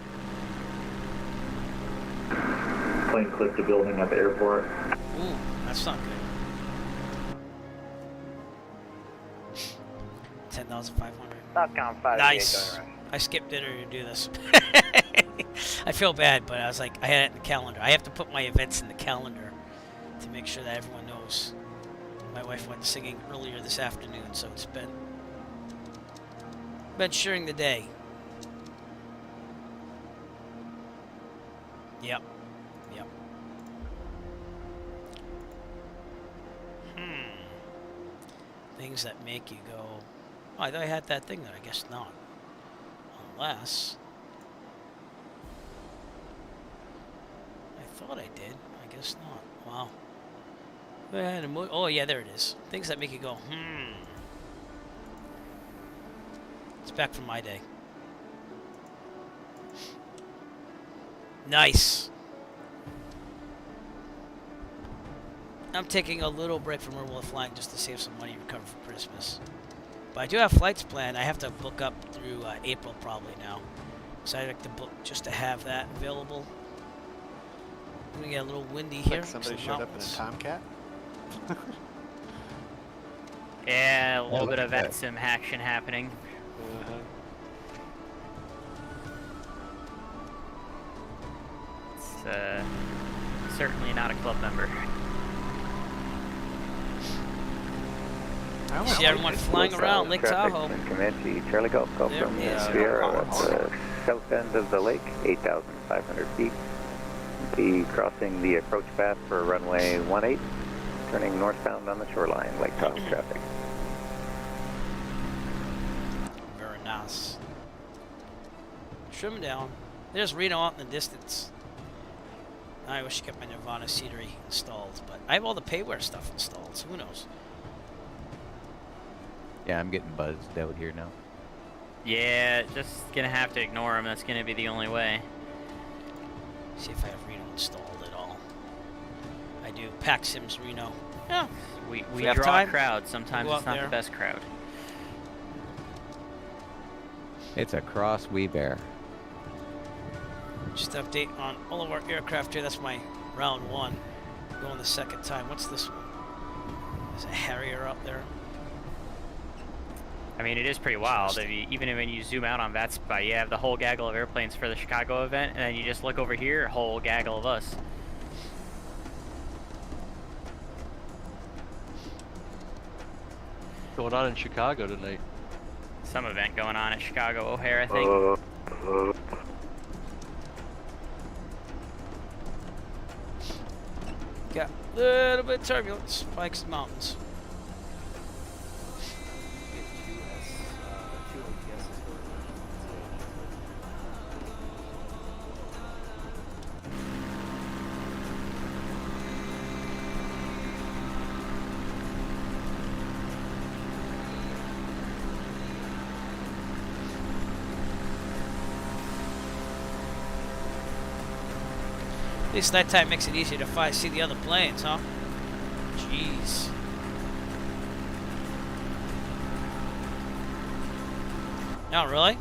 Plane clipped a building at the airport. Ooh, that's not good. 10,500. Falcon 5. Nice. I skipped dinner to do this. I feel bad, but I was like, I had it in the calendar. I have to put my events in the calendar to make sure that everyone knows. My wife went singing earlier this afternoon, so it's been sharing the day. Yep. Yep. Things that make you go, oh, I thought I had that thing there. I guess not. Unless I thought I did. I guess not. Wow. Oh, yeah, there it is. Things that make you go, It's back from my day. Nice. I'm taking a little break from Airwell flying just to save some money and recover for Christmas. But I do have flights planned. I have to book up through April probably now. So I like to book just to have that available. We're going to get a little windy here. Like somebody showed up in a Tomcat? Yeah, a little bit of sim action happening. It's certainly not a club member. See everyone flying around Lake Tahoe. Comanche, Charlie Golf from Sierra at the south end of the lake, 8,500 feet. Be crossing the approach path for runway 18, turning northbound on the shoreline, Lake Tahoe traffic. Very nice. Trim down. There's Reno out in the distance. I wish I kept my Nirvana scenery installed, but I have all the payware stuff installed, so who knows? Yeah, I'm getting buzzed out here now. Yeah, just gonna have to ignore him. That's gonna be the only way. See if I have Reno installed at all. I do. Pack Sims Reno. Yeah. We have draw time, a crowd. Sometimes we'll it's go out not the there. best crowd. It's a cross we bear. Just an update on all of our aircraft here. That's my round 1. Going the second time. What's this one? There's a Harrier out there. I mean, it is pretty wild. If you, even when you zoom out on that spot, you have the whole gaggle of airplanes for the Chicago event, and then you just look over here, a whole gaggle of us. Going on in Chicago tonight. Some event going on at Chicago O'Hare, I think. Got a little bit of turbulence. Spikes the mountains. At least nighttime makes it easier to see the other planes, huh? Jeez. Oh, really?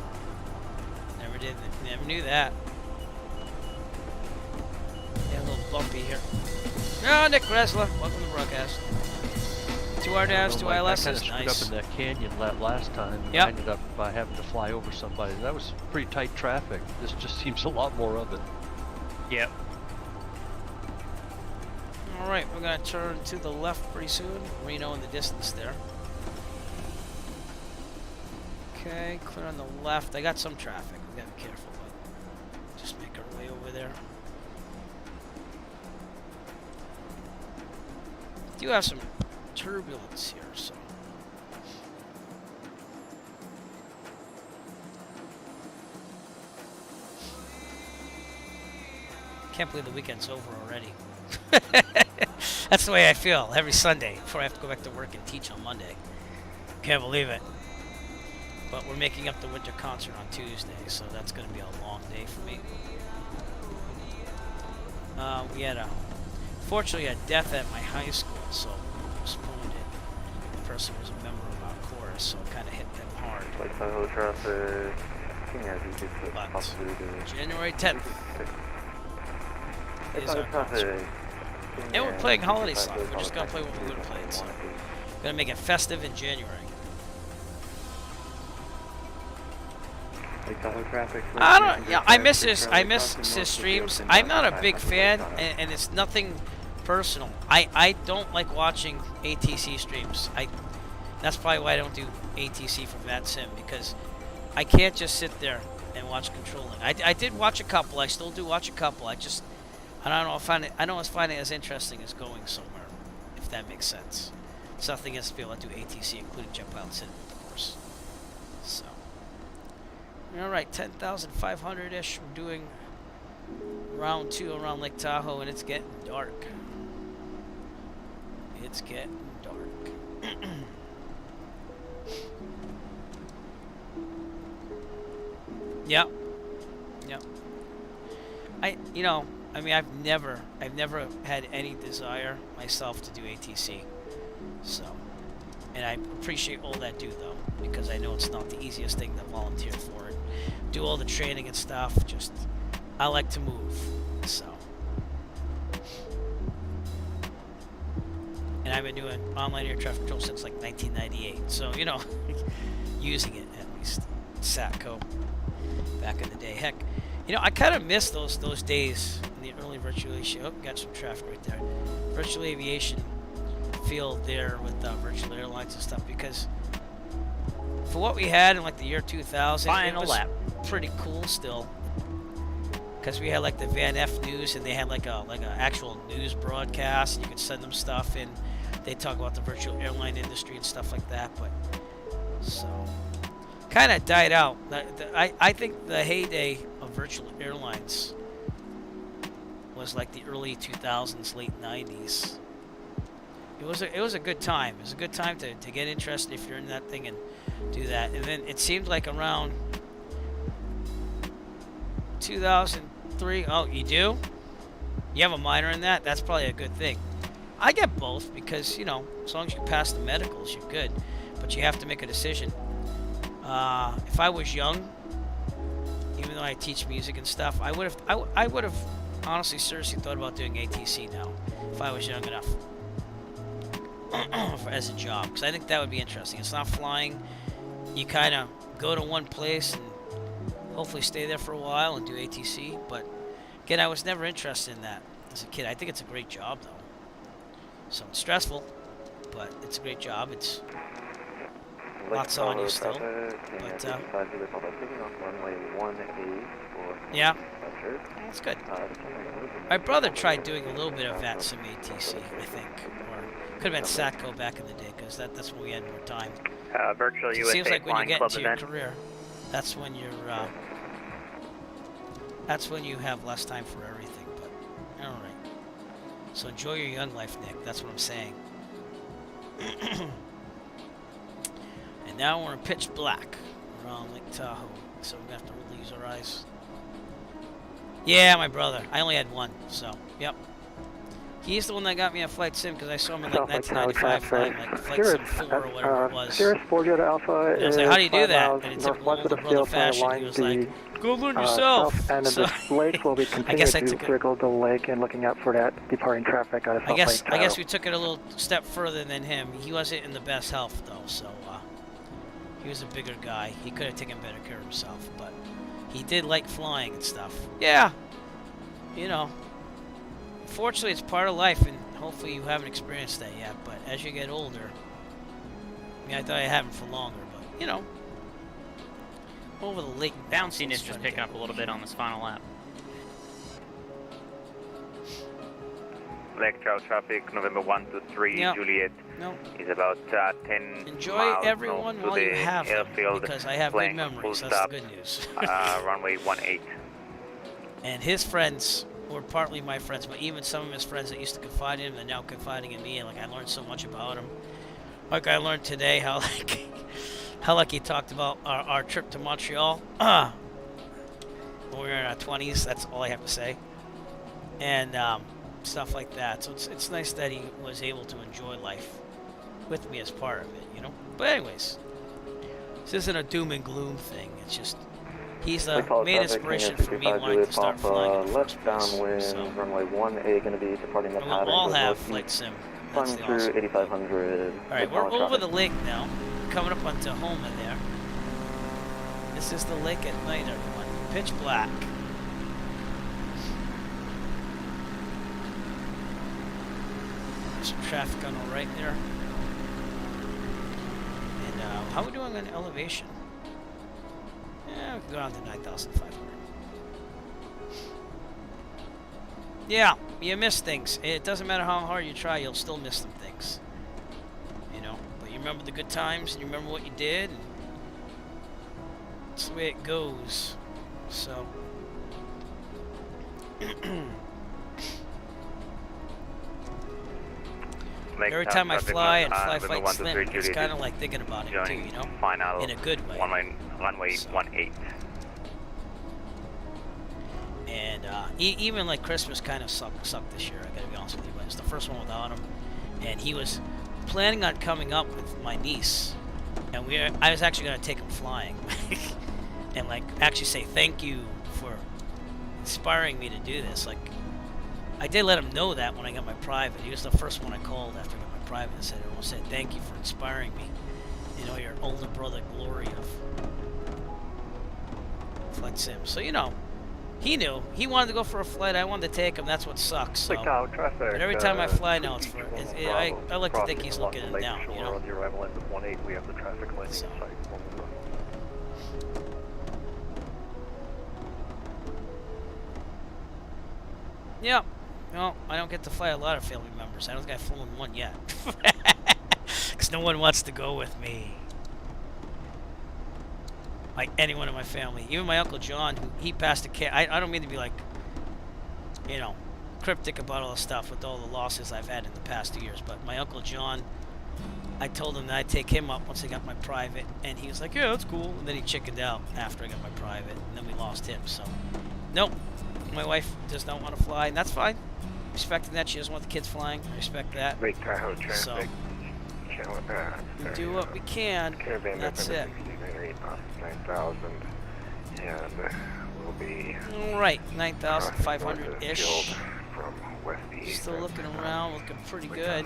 Never knew that. Yeah, a little bumpy here. Oh, Nick Gressler, welcome to the broadcast. 2 RDAVs, 2 ILSs, I kind of nice. screwed up in that canyon last time. Yep. I ended up having to fly over somebody. That was pretty tight traffic. This just seems a lot more of it. Yep. All right, we're gonna turn to the left pretty soon. Reno in the distance there. Okay, clear on the left. I got some traffic. We gotta be careful, but just make our way over there. Do have some turbulence here, so. Can't believe the weekend's over already. That's the way I feel every Sunday before I have to go back to work and teach on Monday. Can't believe it. But we're making up the winter concert on Tuesday, so that's going to be a long day for me. We had fortunately a death at my high school, so we postponed it. The person was a member of our chorus, so it kind of hit them hard. But January 10th is our concert. And we're playing holiday songs. We're just going to play what we would have played, so we're going to make it festive in January. I don't. Yeah, I miss this. I miss his streams. I'm not a big fan, and it's nothing personal. I don't like watching ATC streams. That's probably why I don't do ATC for VATSIM, because I can't just sit there and watch controlling. I did watch a couple. I still do watch a couple. I don't know. I don't find it as interesting as going somewhere, if that makes sense. It's nothing else to be able to do ATC, including Jet Pilot Sim, of course. So. Alright, 10,500-ish. We're doing round 2 around Lake Tahoe, and it's getting dark. It's getting dark. Yep. Yep. I've never had any desire myself to do ATC. So, and I appreciate all that do, though, because I know it's not the easiest thing to volunteer for and do all the training and stuff. Just, I like to move, so. And I've been doing online air traffic control since like 1998, so, using it at least. SATCO back in the day. Heck, I kind of miss those days in the early virtual aviation. Oh, got some traffic right there. Virtual aviation field there with virtual airlines and stuff, because for what we had in like the year 2000, it was pretty cool still. Because we had like the Van F News, and they had like a actual news broadcast, and you could send them stuff, and they talk about the virtual airline industry and stuff like that. But so kind of died out. I think the heyday of virtual airlines was like the early 2000s, late 90s. It was a good time. It was a good time to get interested if you're in that thing and do that. And then it seemed like around 2003. Oh, you do? You have a minor in that? That's probably a good thing. I get both because, as long as you pass the medicals, you're good. But you have to make a decision. If I was young, even though I teach music and stuff, I would have honestly seriously thought about doing ATC now if I was young enough. As a job, because I think that would be interesting. It's not flying. You kind of go to one place and hopefully stay there for a while and do ATC. But again, I was never interested in that as a kid. I think it's a great job though. So it's stressful, but it's a great job. It's lots on you still. But yeah, that's good. My brother tried doing a little bit of VATSIM ATC, I think. Could have been SATCO back in the day, because that's when we had more time. Virtual It USA seems like when you get into your event. career, that's when you have less time for everything. But all right. So enjoy your young life, Nick. That's what I'm saying. And now we're in pitch black around Lake Tahoe, so we're gonna have to really use our eyes. Yeah, my brother. I only had one, so yep. He's the one that got me a flight sim because I saw him in like South Lake Tahoe 1995 flying traffic. like flight sim 4 or whatever it was. Cirrus 4 Delta Alpha And I was like, is how do you do 5 that? miles And in typical northwest of older the brother field plan fashion, he line. was The like, go learn yourself. south end of So, the lake will be I guess continuing I to took it. circle the lake and looking out for that departing traffic out of South Lake Tahoe. I guess we took it a little step further than him. He wasn't in the best health though, so he was a bigger guy. He could have taken better care of himself, but he did like flying and stuff. Yeah, you know. Fortunately, it's part of life, and hopefully you haven't experienced that yet. But as you get older, I mean, I thought I haven't for longer, but you know, over the lake. Bounciness just picking up a little bit on this final lap. Lake Tahoe traffic, November 123, Yep. Juliet No. is about 10 Enjoy miles everyone north to while you the have them, airfield, because I have good playing memories. full That's stop, the good news. runway 18. And his friends were partly my friends, but even some of his friends that used to confide in him, they're now confiding in me, and like I learned so much about him. Like I learned today how like he talked about our trip to Montreal when we were in our 20s. That's all I have to say. And stuff like that. So it's nice that he was able to enjoy life with me as part of it, you know. But anyways, this isn't a doom and gloom thing. It's just he's the main inspiration for me wanting to start flying in the first place. So, runway 1A going to be departing the and we'll all have flight sim. That's the awesome. 8500. Alright, we're over the lake now. Coming up on Tahoma there. This is the lake at night, everyone. Pitch black. There's some traffic on the right there. And how are we doing on elevation? Yeah, we can go down to 9,500. Yeah, you miss things. It doesn't matter how hard you try, you'll still miss some things. You know, but you remember the good times and you remember what you did. And it's the way it goes. So. Every time I fly and fly Flight Slim, it's kind of like thinking about it too, you know? In a good way. Runway 18. And even like Christmas kind of sucked this year, I gotta be honest with you. But it's the first one without him. And he was planning on coming up with my niece. And I was actually gonna take him flying. And like actually say thank you for inspiring me to do this. Like, I did let him know that when I got my private. He was the first one I called after I got my private and said, I want to say thank you for inspiring me. You know, your older brother glory of Flight Sim. So, you know, he knew. He wanted to go for a flight. I wanted to take him. That's what sucks. So. But every time I fly now, it's for. I like to think he's looking it down, you know? On the arrival end of 18, we have the traffic landing So. site. Yep. Well, I don't get to fly a lot of family members. I don't think I've flown one yet. Because no one wants to go with me. Like anyone in my family. Even my Uncle John, he passed a cat. I don't mean to be like, you know, cryptic about all the stuff with all the losses I've had in the past 2 years. But my Uncle John, I told him that I'd take him up once I got my private. And he was like, yeah, that's cool. And then he chickened out after I got my private. And then we lost him. So, nope. My wife does not want to fly. And that's fine. Respecting that, she doesn't want the kids flying. I respect that. Lake Tahoe traffic. So, we do what we can. Caravan That's it. 9,000, and we'll be All right, 9,500-ish. from west to east. Still looking around, looking pretty good.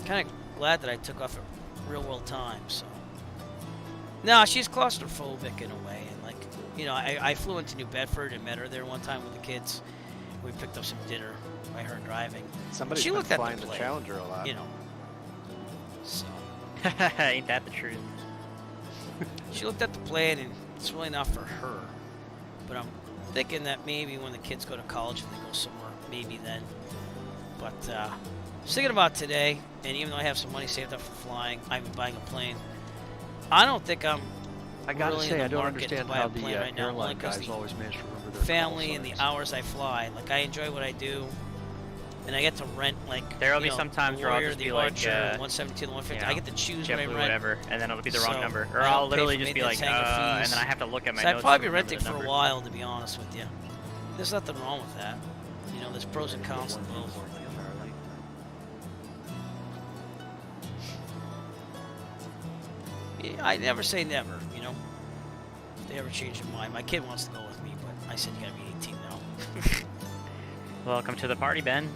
Kind of glad that I took off at real world time. So, no, she's claustrophobic in a way, and like, you know, I flew into New Bedford and met her there one time with the kids. We picked up some dinner by her driving. Somebody's she been looked at flying the the plane, Challenger a lot. you know. So ain't that the truth? she looked at the plane, and it's really not for her. But I'm thinking that maybe when the kids go to college and they go somewhere, maybe then. But I was thinking about today, and even though I have some money saved up for flying, I'm buying a plane. I don't think I'm. I gotta really say, in the I don't market understand to buy how a the plane right now, only airline 'cause guys the always manage to remember their family call and the signs. hours I fly. Like, I enjoy what I do, and I get to rent like. There'll be you know, some times the where I'll Warrior, just the be like, Archer, 172, the 150. you know, I get to choose what I JetBlue, rent. whatever, and then it'll be the wrong So, number, or I I'll don't pay literally for just be maintenance, like, hangar and fees. then I have to look at my So notes. I'd probably to be remember renting the for a numbers. while, to be honest with you. There's nothing wrong with that. You know, there's pros and cons to both. Yeah, I never say never, you know. If they ever change their mind. My kid wants to go with me, but I said you gotta be 18 now. Welcome to the party, Ben.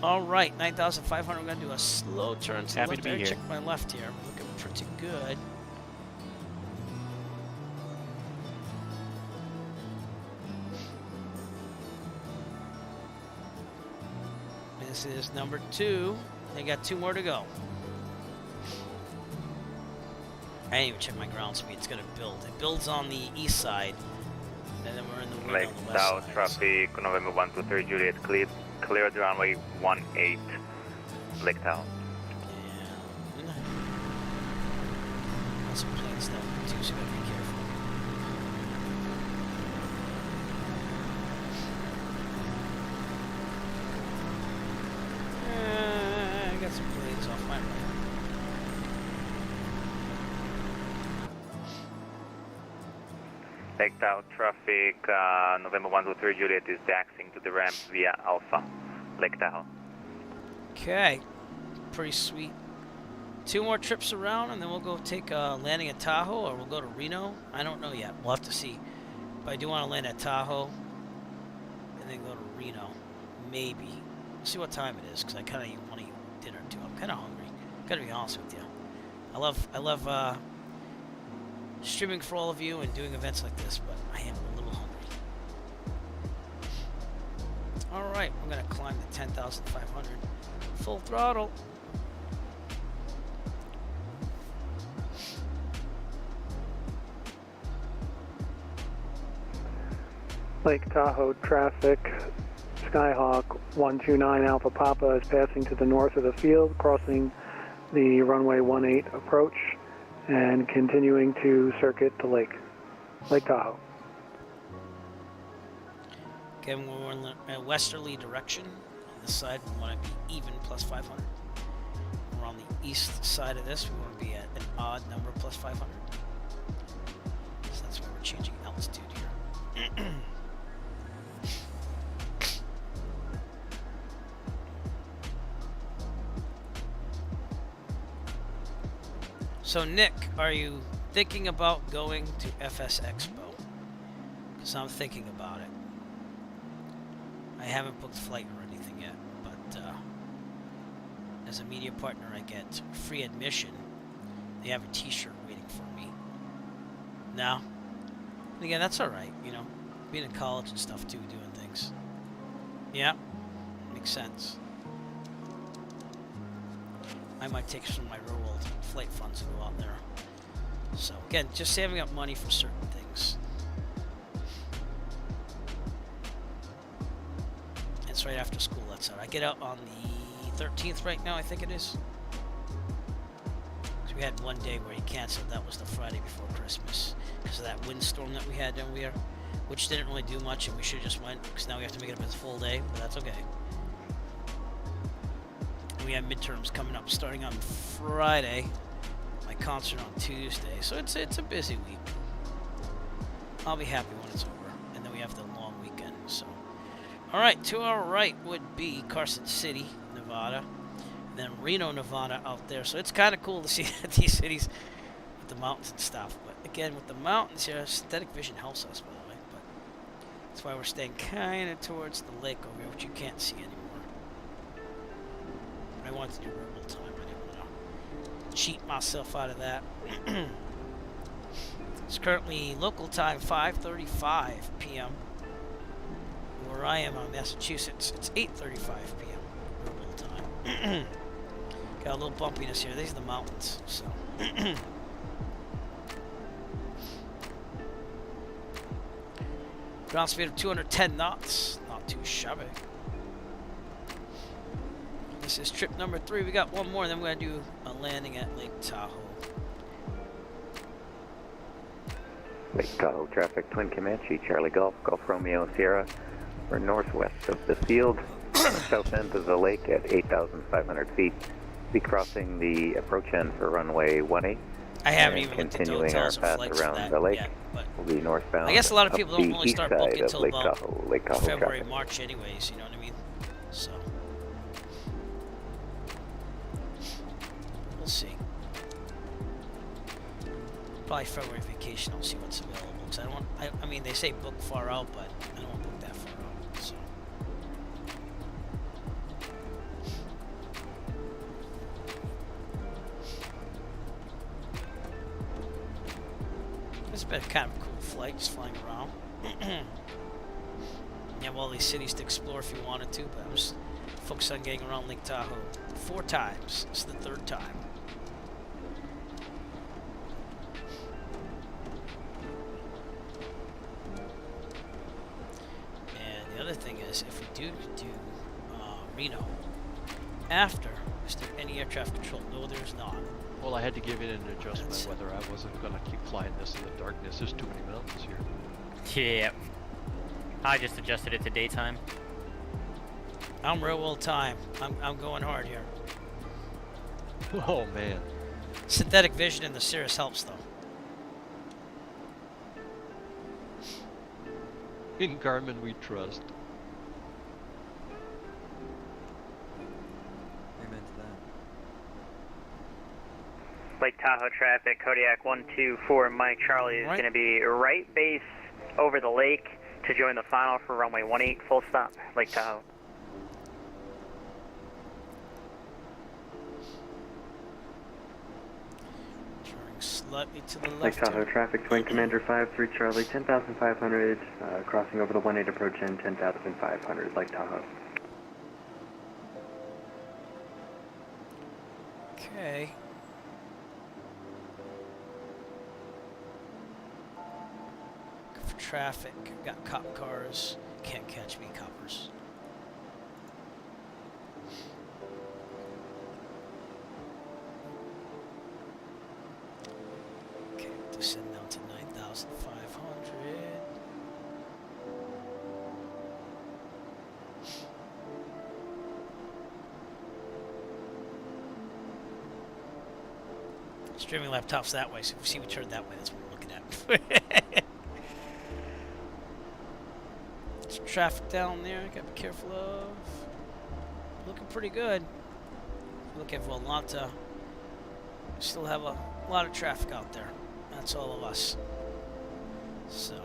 All right, 9,500. We're gonna do a slow turn to the Happy left. to be I here. check my left here. We're looking pretty good. This is number 2. They got 2 more to go. I didn't even check my ground speed. It's gonna build. It builds on the east side, and then we're in the wind Lake Lake on the west Tahoe side. traffic, November 123 Juliet, clear the runway 18, Lake Tahoe. Yeah. Got some planes down there too, so gotta be careful. I got some planes off my right. Lake Tahoe traffic, November 123 Juliet is taxiing to the ramp via Alpha, Lake Tahoe. Okay, pretty sweet. 2 more trips around, and then we'll go take a landing at Tahoe, or we'll go to Reno. I don't know yet. We'll have to see. But I do want to land at Tahoe, and then go to Reno, maybe. We'll see what time it is, because I kind of want to eat dinner too. I'm kind of hungry. Gotta be honest with you. I love streaming for all of you and doing events like this, but I am a little hungry. All right, we're gonna climb to 10,500, full throttle. Lake Tahoe traffic, Skyhawk 129 Alpha Papa is passing to the north of the field, crossing the runway 18 approach and continuing to circuit the lake. Lake Tahoe. Again, we're in a westerly direction. On this side, we want to be even plus 500. We're on the east side of this. We want to be at an odd number plus 500. So that's why we're changing altitude here. So Nick, are you thinking about going to FS Expo? Because I'm thinking about it. I haven't booked a flight or anything yet, but as a media partner I get free admission. They have a t-shirt waiting for me. No? And again, that's alright, you know. Being in college and stuff too, doing things. Yeah, makes sense. I might take some of my real world flight funds and go out there. So again, just saving up money for certain things. It's right after school, that's all. I get out on the 13th right now, I think it is. Because we had one day where he canceled. That was the Friday before Christmas. Because of that windstorm that we had down there. Which didn't really do much, and we should have just went. Because now we have to make it up as a full day, but that's okay. We have midterms coming up starting on Friday. My concert on Tuesday. So it's a busy week. I'll be happy when it's over. And then we have the long weekend. So, alright, to our right would be Carson City, Nevada. And then Reno, Nevada out there. So it's kind of cool to see these cities with the mountains and stuff. But again, with the mountains here, synthetic vision helps us, by the way. But that's why we're staying kind of towards the lake over here, which you can't see anymore. I wanted to do real time. I didn't want to cheat myself out of that. It's currently local time 5:35 p.m. Where I am on Massachusetts, it's 8:35 p.m. local time. Got a little bumpiness here. These are the mountains, so. Ground speed of 210 knots. Not too shabby. This is trip number 3. We got one more, and then we're going to do a landing at Lake Tahoe. Lake Tahoe traffic, Twin Comanche, Charlie Golf, Golf Romeo Sierra, for northwest of the field, south end of the lake at 8,500 feet. Be crossing the approach end for runway 18. I haven't and even looked at continuing our hotels or path flights for around that the lake. yet, but Will be northbound. I guess a lot of up people don't the really east start side booking of until Lake about Tahoe, Lake Tahoe February, traffic. March anyways, you know what I mean? So, we'll see. Probably February vacation, I'll see what's available. Cause I don't want, I mean, they say book far out, but I don't want to book that far out, so. It's been kind of a cool flight, just flying around. You have all these cities to explore if you wanted to, but I was focused on getting around Lake Tahoe 4 times. It's the 3rd time. And the other thing is, if we do Reno after, is there any air traffic control? No, there's not. Well, I had to give in an adjustment whether I wasn't going to keep flying this in the darkness. There's too many mountains here. Yeah. I just adjusted it to daytime. I'm real well timed. I'm going hard here. Oh, man. Synthetic vision in the Cirrus helps, though. In Garmin, we trust. Amen to that. Lake Tahoe traffic, Kodiak 124 Mike Charlie is going to be right base over the lake to join the final for runway 18, full stop, Lake Tahoe. Turning slightly to the Lake left. Tahoe here. traffic, Twin Commander 53 Charlie, 10,500, crossing over the 18 approach end, 10,500, Lake Tahoe. Okay. For traffic, got cop cars. Can't catch me, coppers. Okay, descend down to 9,500. Streaming laptops that way, so if we see we turn that way, that's what we're looking at. Some traffic down there, gotta be careful of. Looking pretty good. Looking for Volanta. Still have a lot of traffic out there. That's all of us. So.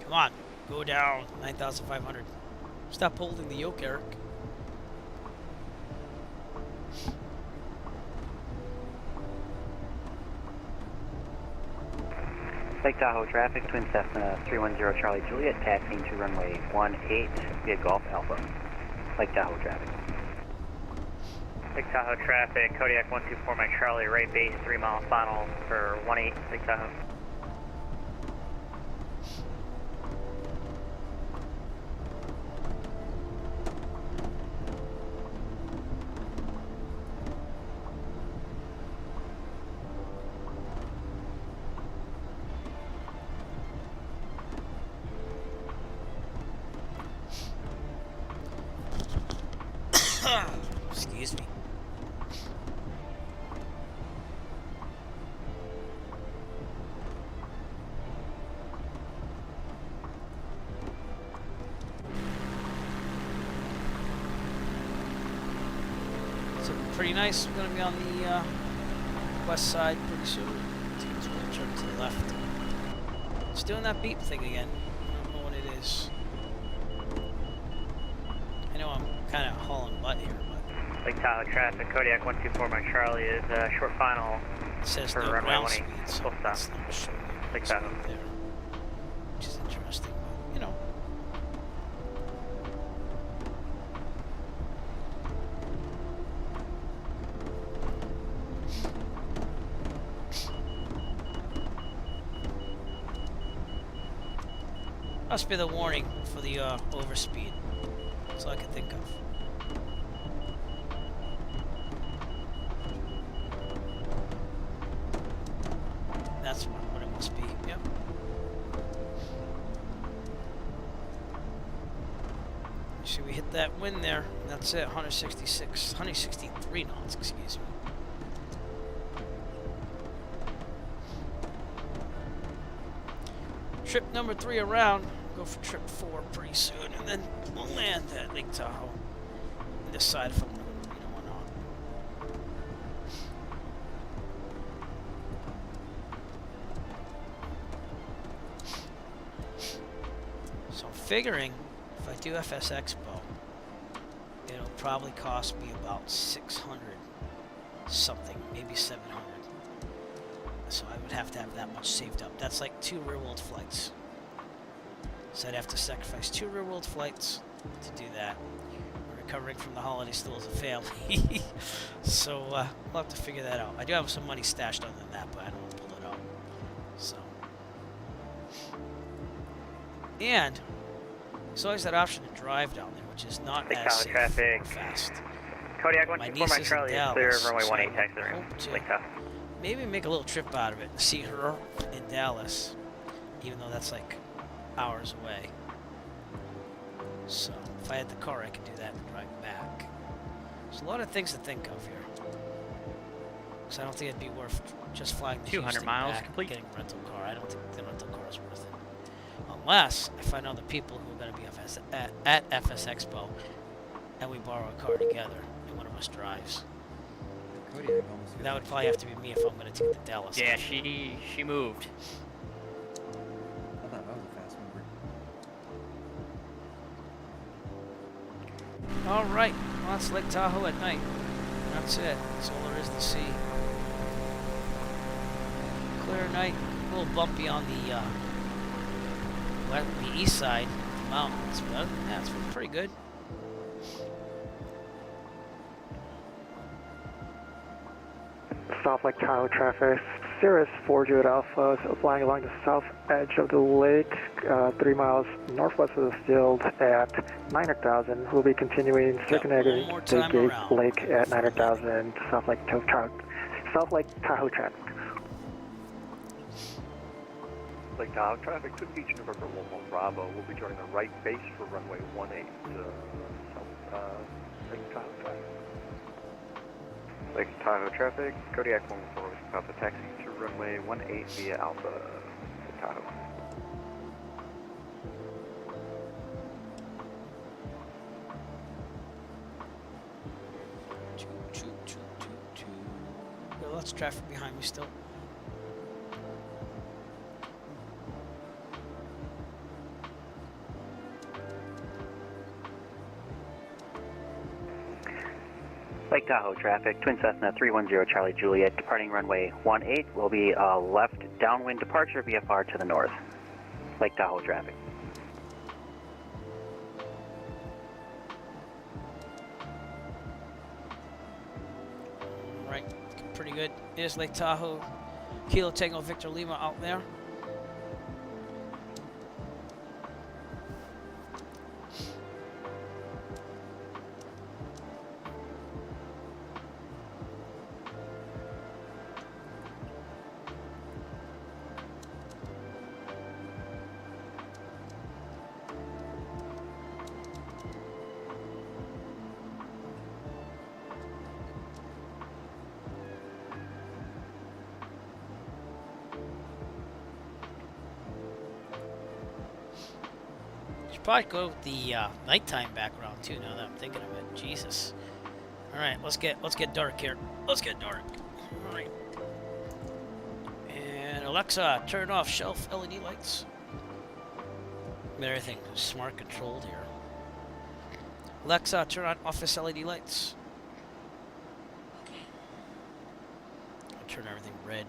Come on, go down. 9,500. Stop holding the yoke, Eric. Lake Tahoe traffic, Twin Cessna 310 Charlie Juliet, taxiing to runway 18 via Golf Alpha. Lake Tahoe traffic. Lake Tahoe traffic, Kodiak 124 Mike Charlie, right base, 3 mile final for 18, Lake Tahoe. Excuse me. So pretty nice. We're gonna be on the west side pretty soon. It's gonna turn to the left. It's doing that beep thing again. I don't know what it is. I know I'm kind of hauling butt here, but Lake Tahoe traffic, Kodiak 124 Mike Charlie is short final it says for no runway ground 18, speed, so full stop. it's not showing you Lake ground Tahoe. speed there, which is interesting, but you know. Must be the warning for the overspeed. That's all I can think of. That's what it must be. Yep. See, we hit that wind there. That's it. 163 knots, excuse me. Trip number 3 around. Go for trip 4 pretty soon, and then we'll land at Lake Tahoe. And decide if I'm going to marina or not. So I'm figuring if I do FS Expo, it'll probably cost me about 600 something, maybe 700. So I would have to have that much saved up. That's like 2 rear-world flights. So I'd have to sacrifice 2 rear-world flights to do that. We're recovering from the holidays still as a family. So we'll have to figure that out. I do have some money stashed other than that, but I don't want to pull it out. So. And there's always that option to drive down there, which is not as safe or fast. Kodiak My 124, niece my is in Charlie is Dallas, clear, runway so 18, taxi I room, hope to Lake Tahoe. maybe make a little trip out of it and see her in Dallas, even though that's like hours away. So if I had the car, I could do that and drive back. There's a lot of things to think of here. Because I don't think it'd be worth just flying the 200 Houston miles back complete. and getting a rental car. I don't think the rental car is worth it. Unless I find other people who are going to be at FS Expo and we borrow a car together and one of us drives. That would probably have to be me if I'm going to take the Dallas. Yeah, she moved. I thought that was a fast mover. All right, well, that's Lake Tahoe at night. That's it. That's all there is to see. Clear night. A little bumpy on the east side of the mountains, but other than that, it's pretty good. South Lake Tahoe traffic. Cirrus 4 Juliet Alpha is flying along the south edge of the lake, 3 miles northwest of the field at 900,000. We'll be continuing circumnavigating the Gate Lake at 900,000, South Lake Tahoe traffic. Lake Tahoe traffic, Twin Beach, November 11 Bravo. We'll be joining the right base for runway 18, South Lake Tahoe traffic. Lake Tahoe traffic, Kodiak 114 Alpha taxi to runway 18 via Alpha to Tahoe. Got lots of traffic behind me still. Lake Tahoe traffic, Twin Cessna 310 Charlie Juliet, departing runway 18 will be a left downwind departure VFR to the north. Lake Tahoe traffic. Right, pretty good. Here's Lake Tahoe. Kilo Tango Victor Lima out there. Probably go with the nighttime background too. Now that I'm thinking of it, Jesus. All right, let's get dark here. Let's get dark. All right. And Alexa, turn off shelf LED lights. Everything smart controlled here. Alexa, turn on office LED lights. I'll turn everything red.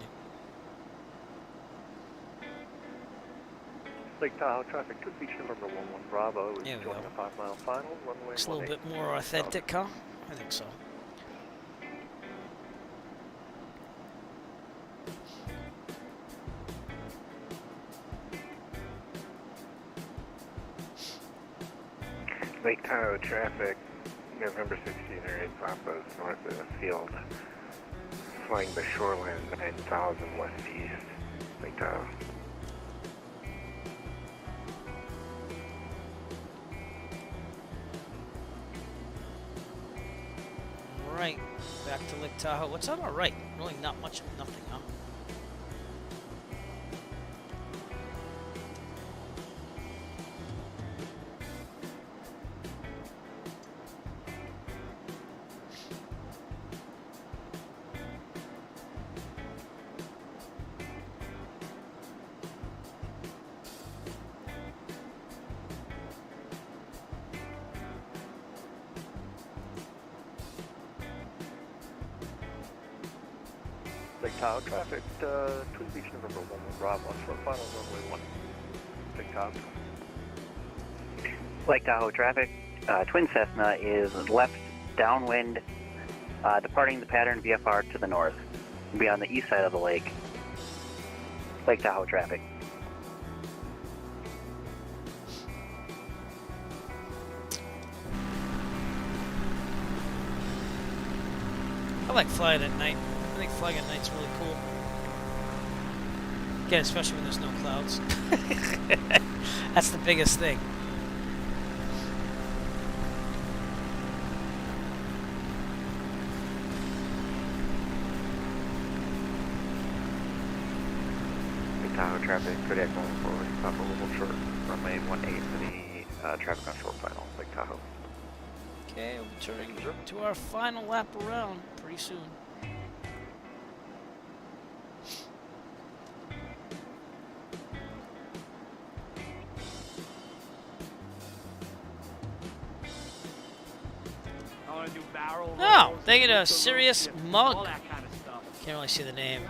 Lake Tahoe traffic, Twin Beach, November 11 Bravo. Is joining a 5-mile final, runway Looks a little bit more authentic, huh? I think so. Lake Tahoe traffic, November 16 area Papa's north of the field. Flying the shoreline 9000 west east, Lake Tahoe. right, back to Lake Tahoe. What's on our right? Really not much of nothing, huh? Lake Tahoe traffic, Twin Beach, November 1, Bravo, for final runway 1. Lake Tahoe. Lake Tahoe traffic, Twin Cessna is left downwind, departing the pattern VFR to the north. We'll be on the east side of the lake. Lake Tahoe traffic. I like flying at night. I think flying at night's really cool. Again, especially when there's no clouds. That's the biggest thing. Lake Tahoe traffic, Kodiak going forward, stop a little short, runway 18 for the traffic on short final, Lake Tahoe. Okay, we'll be turning to our final lap around pretty soon. Oh, they get a Serious Mug. Can't really see the name.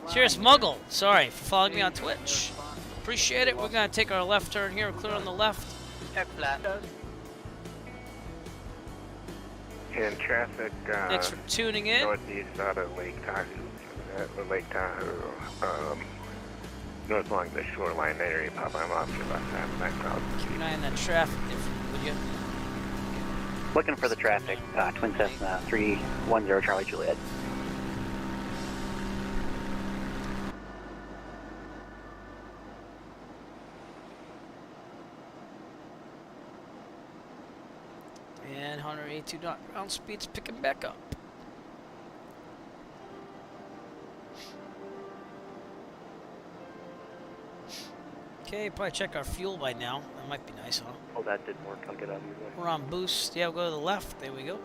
Serious Muggle. Sorry for following me on Twitch. Appreciate it. We're gonna take our left turn here. We're clear on the left. And traffic, Thanks for tuning in. northeast out of Lake Tahoe, north along the shoreline area, Papa, I'm off your left side of that crowd. Keep an eye on that traffic, would you? Looking for the traffic, Twin Cessna 310 Charlie Juliet. And 182 knot ground speed's picking back up. Okay, probably check our fuel by now. That might be nice, huh? Oh, that didn't work. I'll get out of your way. We're on boost. Yeah, we'll go to the left. There we go.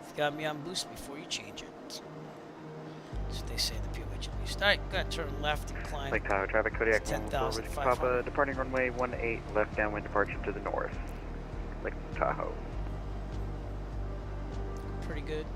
It's got me on boost before you change it. That's what they say in the POH at least. Alright, go ahead, turn left and climb. Lake Tahoe traffic, Kodiak going forward, 10,500. Papa, departing runway 18, left downwind departure to the north, Lake Tahoe. Pretty good.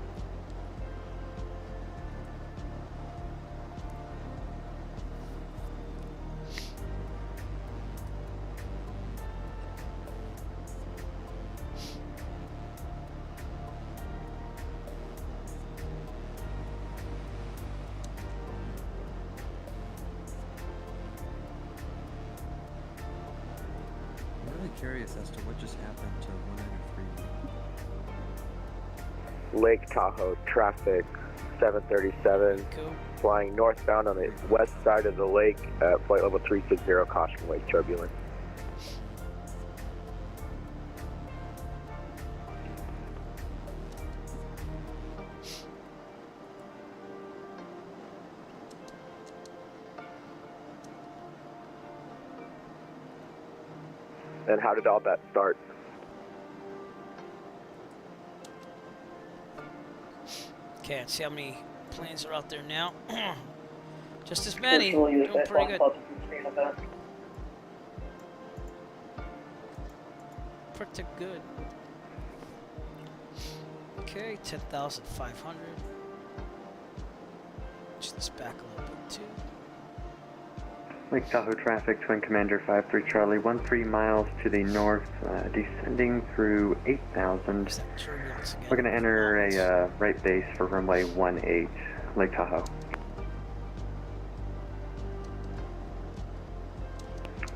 I'm really curious as to what just happened to 193. Lake Tahoe traffic, 737, flying northbound on the west side of the lake at flight level 360, caution wake turbulence. And how did all that start? Okay, let's see how many planes are out there now. Just as many. Doing pretty good. Pretty good. Okay, 10,500. Push this back a little bit too. Lake Tahoe traffic, Twin Commander 53 Charlie, 13 miles to the north, descending through 8,000. We're going to enter a right base for runway 18, Lake Tahoe.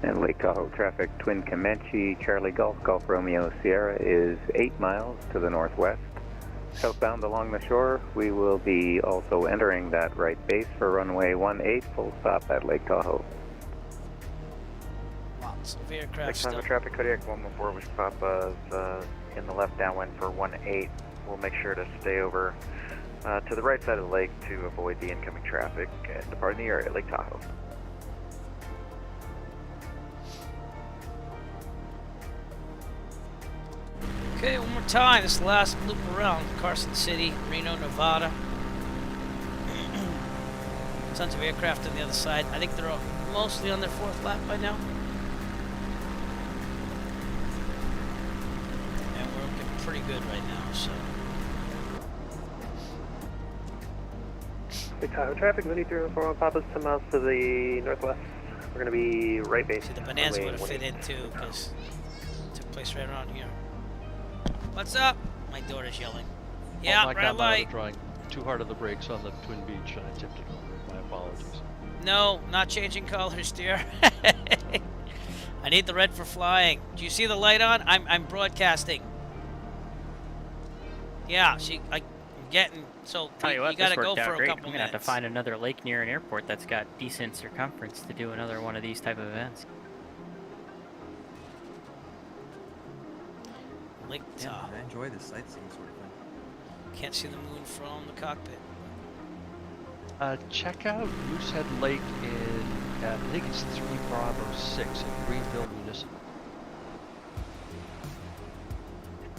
And Lake Tahoe traffic, Twin Comanche, Charlie Golf, Golf Romeo Sierra is 8 miles to the northwest. Southbound along the shore, we will be also entering that right base for runway 18, full stop at Lake Tahoe. Lots of aircraft Lake Tahoe still. traffic, Kodiak 114 with Papa in the left downwind for 18. We'll make sure to stay over to the right side of the lake to avoid the incoming traffic and depart in the area, Lake Tahoe. Okay, one more time. This last loop around Carson City, Reno, Nevada. Tons of aircraft on the other side. I think they're all mostly on their 4th lap by now. And we're looking pretty good right now, so. Lake Tahoe traffic, moving through for Papa's 10 miles to the northwest. We're going to be right base. See, the Bonanza would have fit in too, because it took place right around here. What's up? My daughter's yelling. Yeah, red light. Drawing too hard of the brakes on the Twin Beach and I tipped it over. My apologies. No, not changing colors, dear. I need the red for flying. Do you see the light on? I'm broadcasting. Yeah, I'm getting so. Tell you what, you gotta this go worked out for a great. couple I'm gonna have to minutes. find another lake near an airport that's got decent circumference to do another one of these type of events. Lake Yeah, Tahoe. I enjoy this sightseeing sort of thing. Can't see the moon from the cockpit. Check out Moosehead Lake in, I think it's 3 Bravo 6 in Greenville Municipal.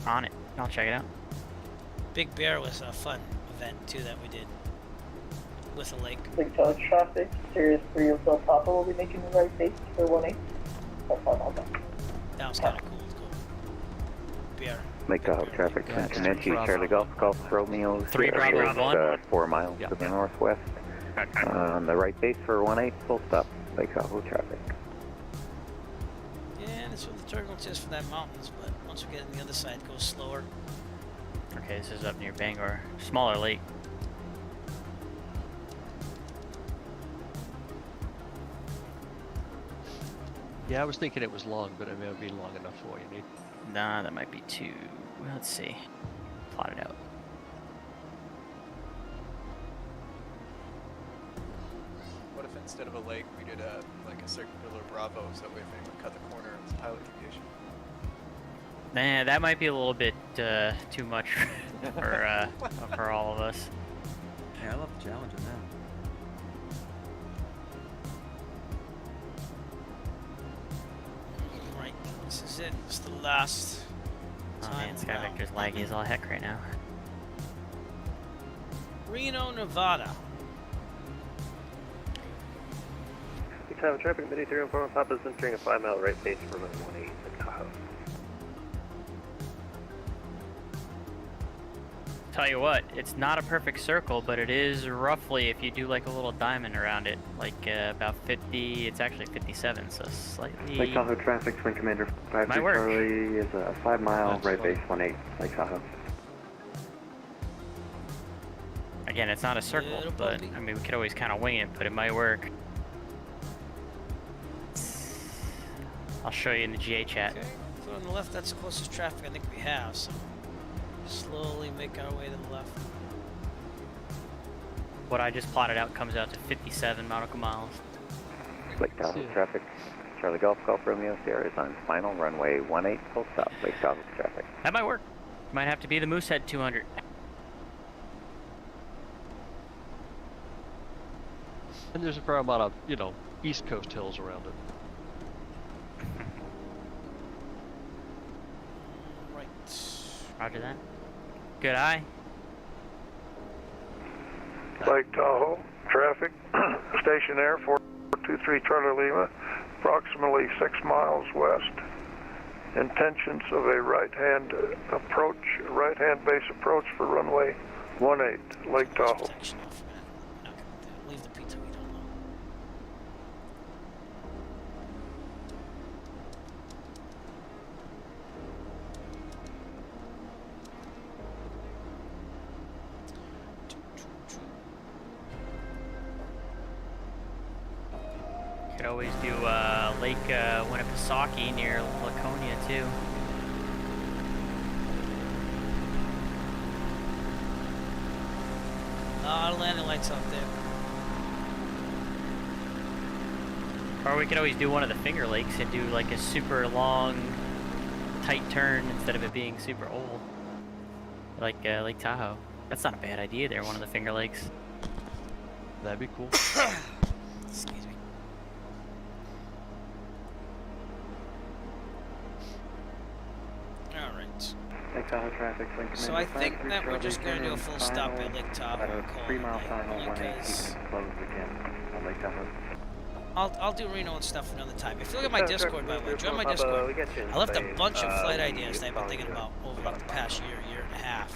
On it. I'll check it out. Big Bear was a fun event too that we did with a lake. Lake Tahoe traffic, Sirius 304 Papa will be making the right base for 18. That was kind of cool. Bear. Lake Tahoe traffic, Twin Comanche, Charlie Golf, Romeo, 3 Bravo 1. 4 miles to the northwest. On the right base for 18, full stop, Lake Tahoe traffic. Yeah, that's what the turbulence is for that mountains, but once we get on the other side, it goes slower. Okay, this is up near Bangor. Smaller lake. Yeah, I was thinking it was long, but it may have been long enough for what you need. Nah, that might be too. Well, let's see. Plot it out. What if instead of a lake, we did like a circular Bravo, so that way if anyone cut the corner, it's pilot deviation? Nah, that might be a little bit too much for all of us. Yeah, I love the challenge in that. Right, this is it. It's the last Oh time. man, Sky Vector's laggy as all heck right now. Reno, Nevada. Lake Tahoe traffic, moving through for Papa's entering a 5-mile right base for 18, Lake Tahoe. Tell you what, it's not a perfect circle, but it is roughly, if you do like a little diamond around it, like about 50, it's actually 57, so slightly... Lake Tahoe traffic, Twin Commander 53 Might work. Charlie is a 5-mile That's right fine. base 18, Lake Tahoe. Again, it's not a circle, Little but bumpy. I mean, we could always kind of wing it, but it might work. I'll show you in the GA chat. Okay, so on the left, that's the closest traffic I think we have, so slowly make our way to the left. What I just plotted out comes out to 57 nautical miles. Lake Tahoe traffic, Charlie Golf, Romeo, Sierra is on final runway 18, full stop, Lake Tahoe traffic. That might work. Might have to be the Moosehead 200. And there's a fair amount of, you know, East Coast hills around it. Right. Roger that. Good eye. Lake Tahoe, traffic, station Air 423 Charlie Lima, approximately 6 miles west. Intentions of a right-hand base approach for runway 18, Lake Tahoe. Protection off, man. Not gonna do it. Leave the P2 we don't know. Could always do Lake Winnipesaukee near Laconia too. A lot of landing lights out there. Or we could always do one of the Finger Lakes and do like a super long, tight turn instead of it being super old. Like Lake Tahoe. That's not a bad idea there, one of the Finger Lakes. That'd be cool. Excuse me. Alright. Lake Tahoe traffic, Lake So I think that we're just going to do a full stop at Lake Tahoe. At a 3-mile final, 1-8, Because keeping it closed again on Lake Tahoe. I'll do Reno and stuff another time. If you look at my Discord, by the way, join my Discord. I left a bunch of flight ideas that I've been thinking about over like the past year and a half.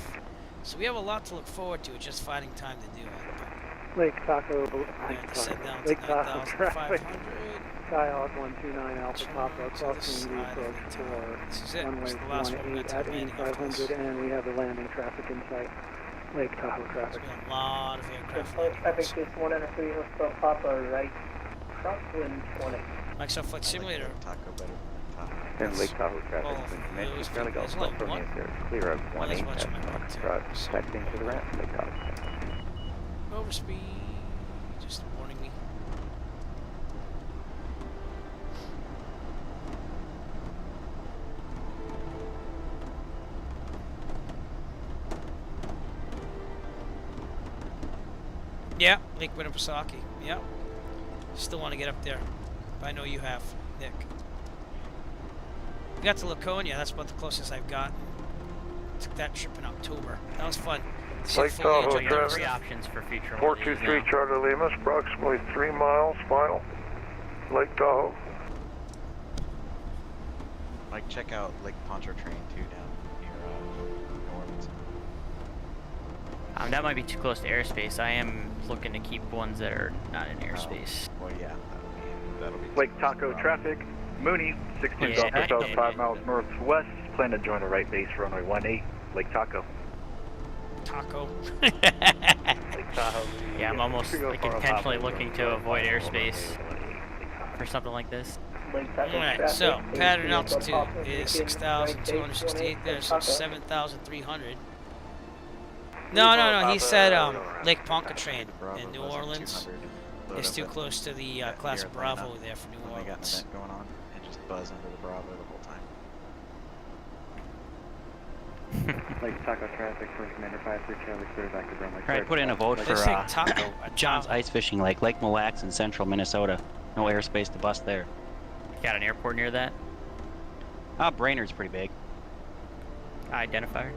So we have a lot to look forward to. It's just finding time to do it. Lake Tahoe, Lake Tahoe traffic. Skyhawk 129 Alpha Papa crossing the approach for runway 18 at 8500, and we have the landing traffic in sight. Lake Tahoe traffic. A lot of aircraft. Traffic is 103 Hotel Papa, right? Crosswind 20. Microsoft Flight Simulator. And Lake Tahoe traffic. It's Charlie Golf from me. They're clear of 18 at expecting to the ramp. Lake Tahoe. Overspeed. Just warning me. Yeah, Lake Winnipesaukee. Yeah. Still want to get up there. But I know you have, Nick. We got to Laconia. That's about the closest I've gotten. Took that trip in October. That was fun. Lake Tahoe traffic. Three options for future 423 Charter Lima, approximately 3 miles final. Lake Tahoe. Mike, check out Lake Pontchartrain too down near New Orleans. That might be too close to airspace. I am looking to keep ones that are not in airspace. Well, yeah, that'll be Lake Tahoe traffic. Mooney, 16 Golf South, 5 miles northwest. Plan to join a right base for runway 18, Lake Tahoe. Taco. Lake Tahoe. Yeah, I'm almost like intentionally looking to avoid airspace for something like this. Alright, so pattern altitude is 6,268 there, so 7,300. No, he said Lake Pontchartrain in New Orleans is too close to the class Bravo there for New Orleans. Got an event going on and just buzz under the Bravo the whole time. Lake Tahoe traffic, First Commander 53 Charlie, clear back to runway. Alright, put in a vote for John's Ice Fishing Lake, Lake Mille Lacs in central Minnesota. No airspace to bust there. Got an airport near that? Brainerd's pretty big. Identifier.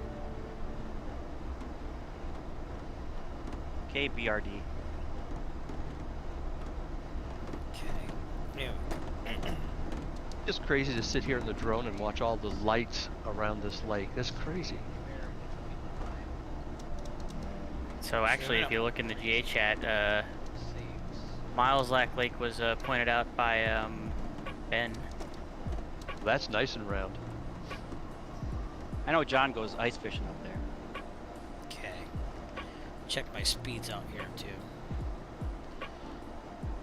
KBRD. It's crazy to sit here in the drone and watch all the lights around this lake. That's crazy. So actually, if you look in the GA chat, Miles Lake was pointed out by Ben. That's nice and round. I know John goes ice fishing up there. Okay. Check my speeds out here too.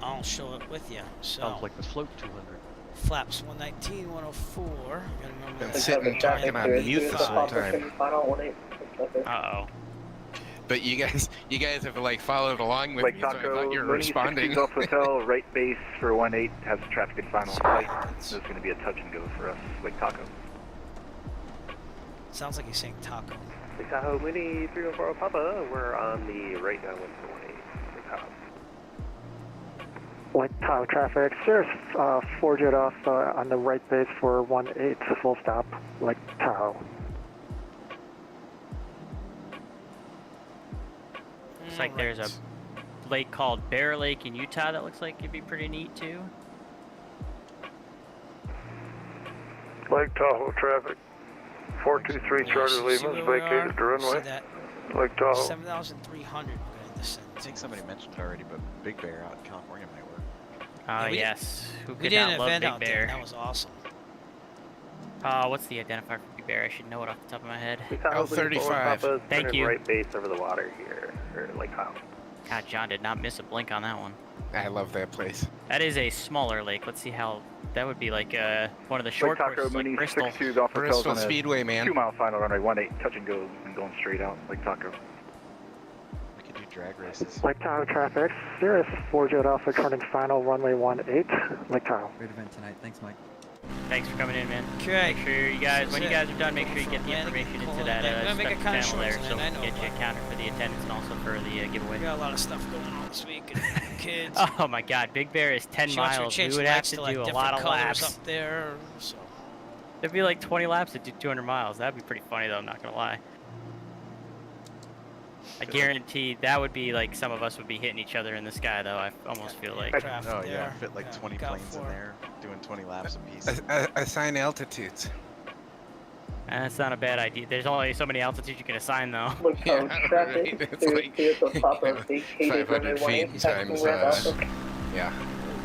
I'll show it with you. So sounds like the float 200. Flaps 119, 104. Been sitting talking on mute this whole time. Uh-oh. But you guys have like followed along with Lake me, so I Tahoe, thought you were Mooney, responding. 16 Golf Hotel, right base for 18, has traffic in final flight. This is going to be a touch and go for us, Lake Tahoe. Sounds like he's saying taco. Lake Tahoe, Mooney, 314 Papa, we're on the right now with the 18, Lake Tahoe. Lake Tahoe traffic, Cirrus 4-jet off on the right base for 18, full stop, Lake Tahoe. Looks like there's a lake called Bear Lake in Utah that looks like it'd be pretty neat too. Lake Tahoe traffic. 423 Charter Lima is vacated to runway. Lake Tahoe. 7,300. I think somebody mentioned it already, but Big Bear out in California might work. Oh yes, who We could did not an love event Big out Bear? there, and that was awesome. What's the identifier for Big Bear? I should know it off the top of my head. L35. Thank you. Right base over the water here, or Lake Tahoe. God, John did not miss a blink on that one. I love that place. That is a smaller lake. Let's see how that would be like one of the short Lake Tahoe, courses like Mooney, Bristol. 62 Golf Hotels Bristol on a Speedway, man. 2 mile final runway 18, touch and go and going straight out, Lake Tahoe. We could do drag races. Lake Tahoe traffic, Cirrus 40 Alpha turning final runway 18, Lake Tahoe. Great event tonight. Thanks, Mike. Thanks for coming in, man. Okay. Make sure you guys, when you guys are done, make sure you get the information into that special channel there, so we can get you a counter for the attendance and also for the giveaway. We got a lot of stuff going on this week. And kids. Oh my God, Big Bear is 10 miles. We would have to do a lot of laps up there. So. It'd be like 20 laps to do 200 miles. That'd be pretty funny though. I'm not gonna lie. I guarantee that would be like some of us would be hitting each other in the sky though. I almost feel like. Oh yeah, fit like 20 planes in there, doing 20 laps apiece. Assign altitudes. And that's not a bad idea. There's only so many altitudes you can assign though. Lake Tahoe traffic, It's like 500 feet times, yeah,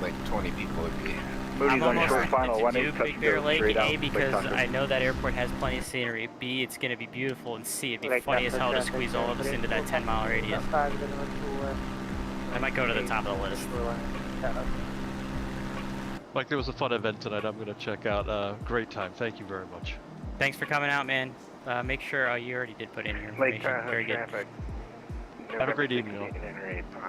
like 20 people would be. I'm almost tempted to do Big Bear Lake, A, because I know that airport has plenty of scenery, B, it's going to be beautiful, and C, it'd be funny as hell to squeeze all of us into that 10-mile radius. I might go to the top of the list. Mike, there was a fun event tonight. I'm going to check out. Great time. Thank you very much. Thanks for coming out, man. Make sure you already did put in your information. Very good. Have a great evening.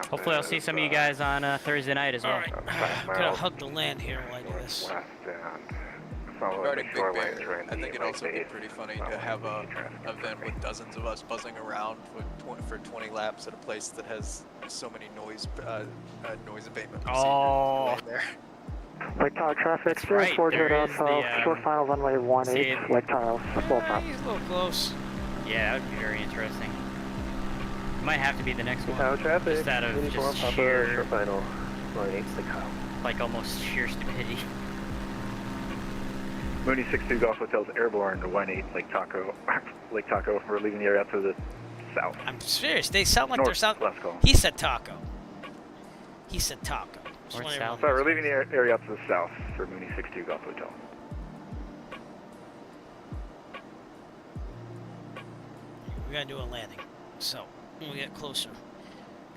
Hopefully I'll see some of you guys on Thursday night as well. Alright, I'm gonna hug the land here like this. Regarding Big Bear, I think it'd also be pretty funny to have a event with dozens of us buzzing around for 20 laps at a place that has so many noise abatement procedures in there. Lake Tahoe traffic, Cirrus 40 Alpha, short final runway 18, Lake Tahoe, full stop. He's a little close. Yeah, that would be very interesting. Might have to be the next one. Traffic, Just out of just sheer, final runway 18, Lake Tahoe. like almost sheer stupidity. Mooney 62 Golf Hotels airborne to 18 Lake Tahoe. Lake Tahoe. We're leaving the area out to the south. I'm serious. They sound like they're south. Call. He said taco. He said taco. North south. Sorry, we're leaving the area out to the south for Mooney 62 Golf Hotel. We gotta do a landing. So when we get closer.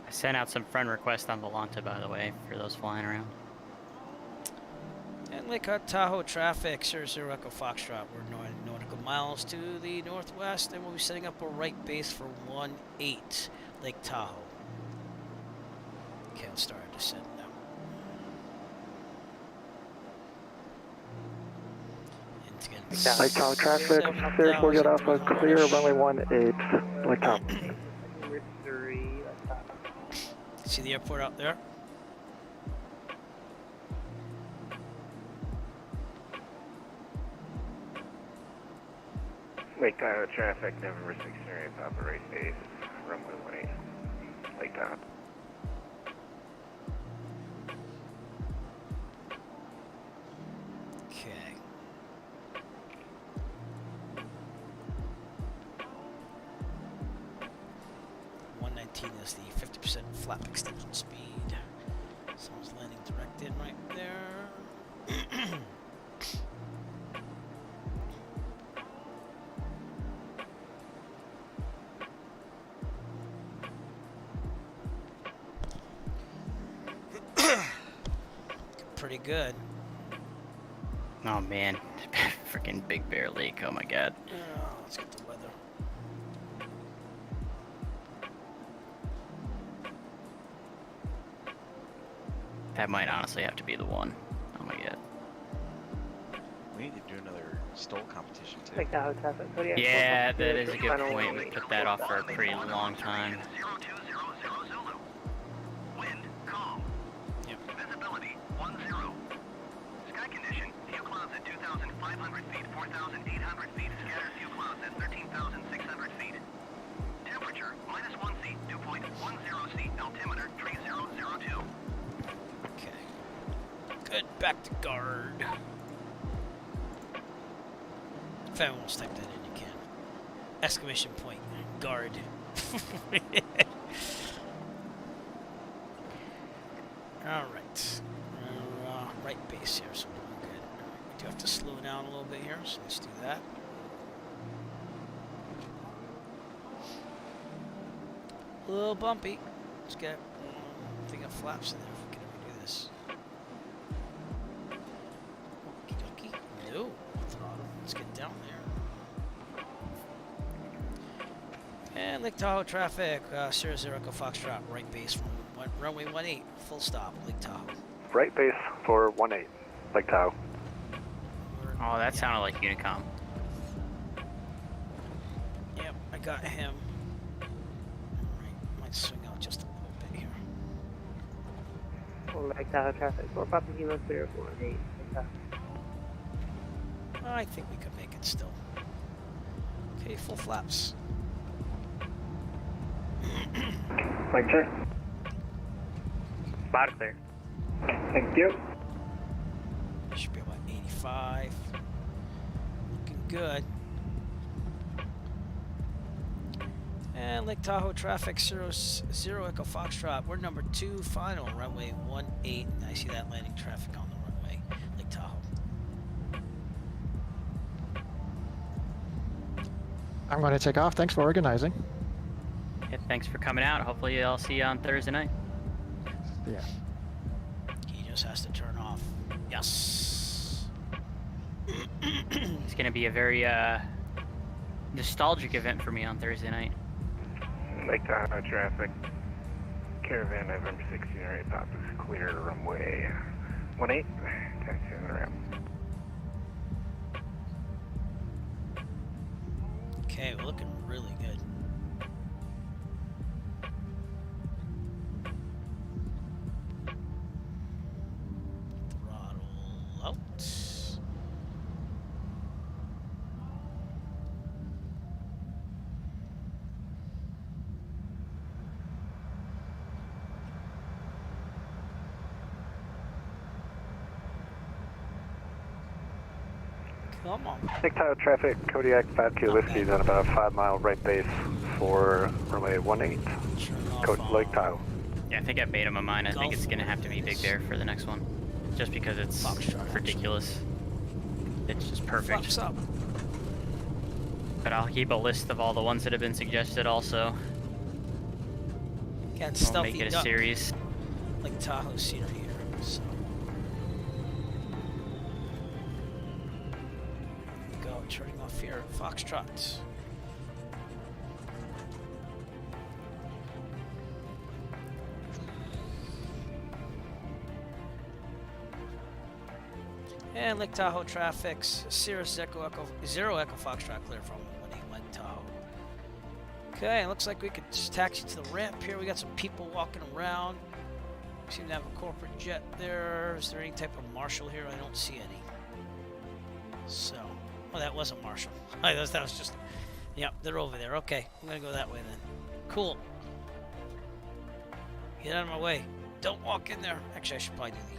I sent out some friend requests on Volanta, by the way, for those flying around. And Lake Tahoe traffic, 00 Echo Foxtrot. We're 9 nautical miles to the northwest, and we'll be setting up a right base for 18 Lake Tahoe. Okay, I'll start our descent now. Lake Tahoe traffic, Cirrus 40 Alpha, clear runway 18, Lake Tahoe. See the airport out there? Lake Tahoe traffic, November 6 area, Papa race base, runway 18, Lake Tahoe. Okay. Is the 50% flap extension speed. Someone's landing direct in right there. Pretty good. Oh man, freaking Big Bear Lake, oh my god. Let's get the weather. That might honestly have to be the one. Oh my god. We need to do another stole competition too. Lake Tahoe traffic. Yeah, that is a good point. We put that off for a pretty long time. Wind calm. Yep. Visibility 10. Sky condition: few clouds at 2,500 feet, 4,800 feet. Scattered few clouds at 13,600 feet. Temperature -1 C, 2.10 C. Altimeter 3002. Good, back to guard. If anyone wants to type that in, you can. Exclamation point, guard. Alright. Right base here, so we're doing good. We do have to slow down a little bit here, so let's do that. A little bumpy. Let's get, I think, flaps in there if we can ever do this. No, let's get down there. And Lake Tahoe traffic, Sierra Zero Echo Foxtrot, right base from runway 18, full stop, Lake Tahoe. Right base for 18, Lake Tahoe. Oh, that sounded like Unicom. Yep, I got him. Alright, might swing out just a little bit here. Lake Tahoe traffic, 4 Papa Kilo 048, Lake Tahoe. I think we could make it still. Okay, full flaps. Mike check. Spot clear. Thank you. Should be about 85. Looking good. And Lake Tahoe traffic 00 Echo Foxtrot. We're number 2 final, runway 18. I see that landing traffic on the runway, Lake Tahoe. I'm going to take off. Thanks for organizing. Yeah, thanks for coming out. Hopefully I'll see you on Thursday night. Yeah. He just has to turn off. Yes. It's going to be a very nostalgic event for me on Thursday night. Lake Tahoe traffic. Caravan November 1608 Pop is clear runway 18. Taxi on the ramp. Okay, we're looking really good. Throttle out. Come on. Lake Tahoe traffic, Kodiak 5 Kilo Whiskey is on about a 5-mile right base for runway 18. Lake Tahoe. Yeah, I think I've made up my mind. I think it's going to have to be Big Bear for the next one. Just because it's ridiculous. It's just perfect. Flaps up. But I'll keep a list of all the ones that have been suggested also. Can't we'll make it a series. Like Tahoe scenery here. So. Go, turning off here at Foxtrot. And Lake Tahoe traffic, Sierra Zero Echo Foxtrot clear from 18 Lake Tahoe. Okay, looks like we could just taxi to the ramp here. We got some people walking around. We seem to have a corporate jet there. Is there any type of marshal here? I don't see any. So, well, that wasn't marshal. That was just, yep, they're over there. Okay, I'm gonna go that way then. Cool. Get out of my way. Don't walk in there. Actually, I should probably do the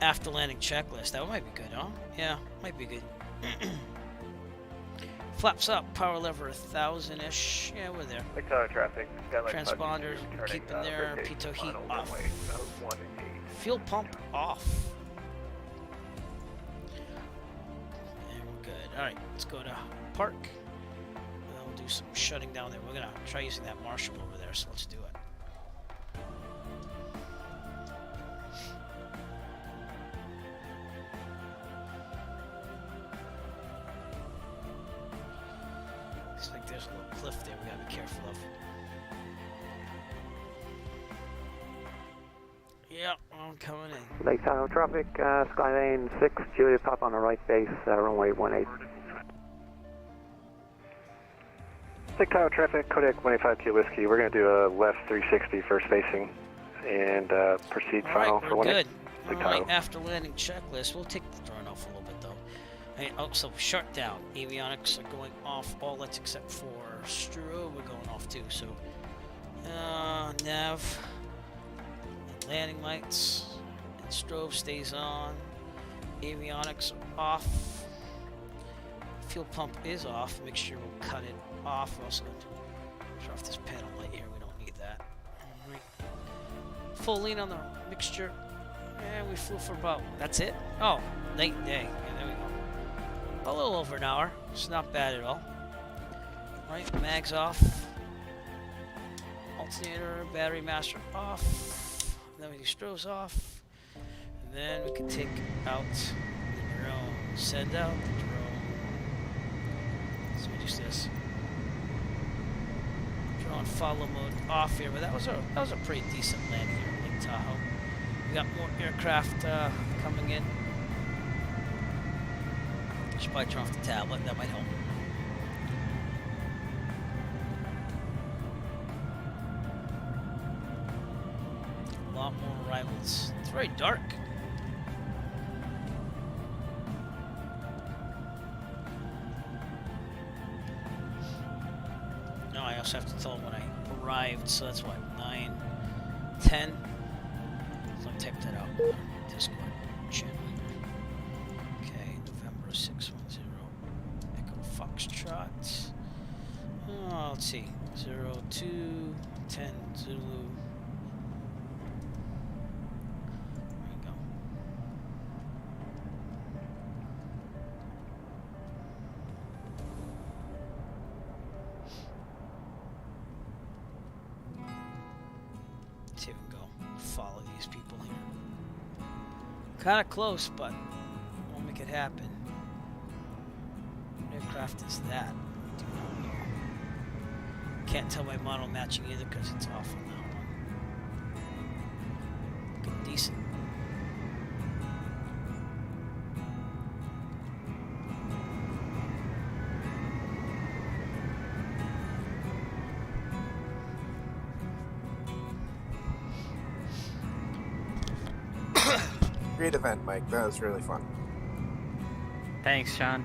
after landing checklist. That might be good, huh? Yeah, might be good. Flaps up, power lever 1000-ish. Yeah, we're there. Lake Tahoe traffic. Transponders, keep in there. Pitot heat off. Fuel pump off. And we're good. Alright, let's go to park. And then we'll do some shutting down there. We're gonna try using that Marshall over there, so let's do it. Looks like there's a little cliff there we gotta be careful of. Yep, I'm coming in. Lake Tahoe traffic, Skylane 6, Julia Pop on the right base, runway 18. Lake Tahoe traffic, Kodiak 25 Kilo Whiskey. We're going to do a left 360 first facing and proceed final for 18. Good. Alright, after landing checklist, we'll take the drone off a little bit though. So shutdown. Avionics are going off, all lights except for strobe are going off too. So nav, landing lights, and strobe stays on. Avionics are off. Fuel pump is off. Mixture will cut it off. We're also going to turn off this panel light here. We don't need that. Alright. Full lean on the mixture. And we flew for about, that's it? Oh, late day. Yeah, there we go. A little over an hour. It's not bad at all. Right, mags off. Alternator, battery master off. Then we do strobes off. And then we can take out the drone. Send out the drone. So we just this. on follow mode off here, but that was a pretty decent land here in Lake Tahoe. We got more aircraft coming in. Should probably turn off the tablet, that might help. A lot more arrivals. It's very dark. No, I also have to tell them when I arrived, so that's what, 9, 10? So I'll type that out. Discord channel. Okay, November 610. Echo Foxtrot. Oh, let's see. 02, 10 Zulu. There you go. Let's see if we can go follow these people here. Kind of close, but we'll make it happen. What aircraft is that? I do not know. Can't tell my model matching either because it's off on that one. Looking decent. Great event, Mike. That was really fun. Thanks, Sean.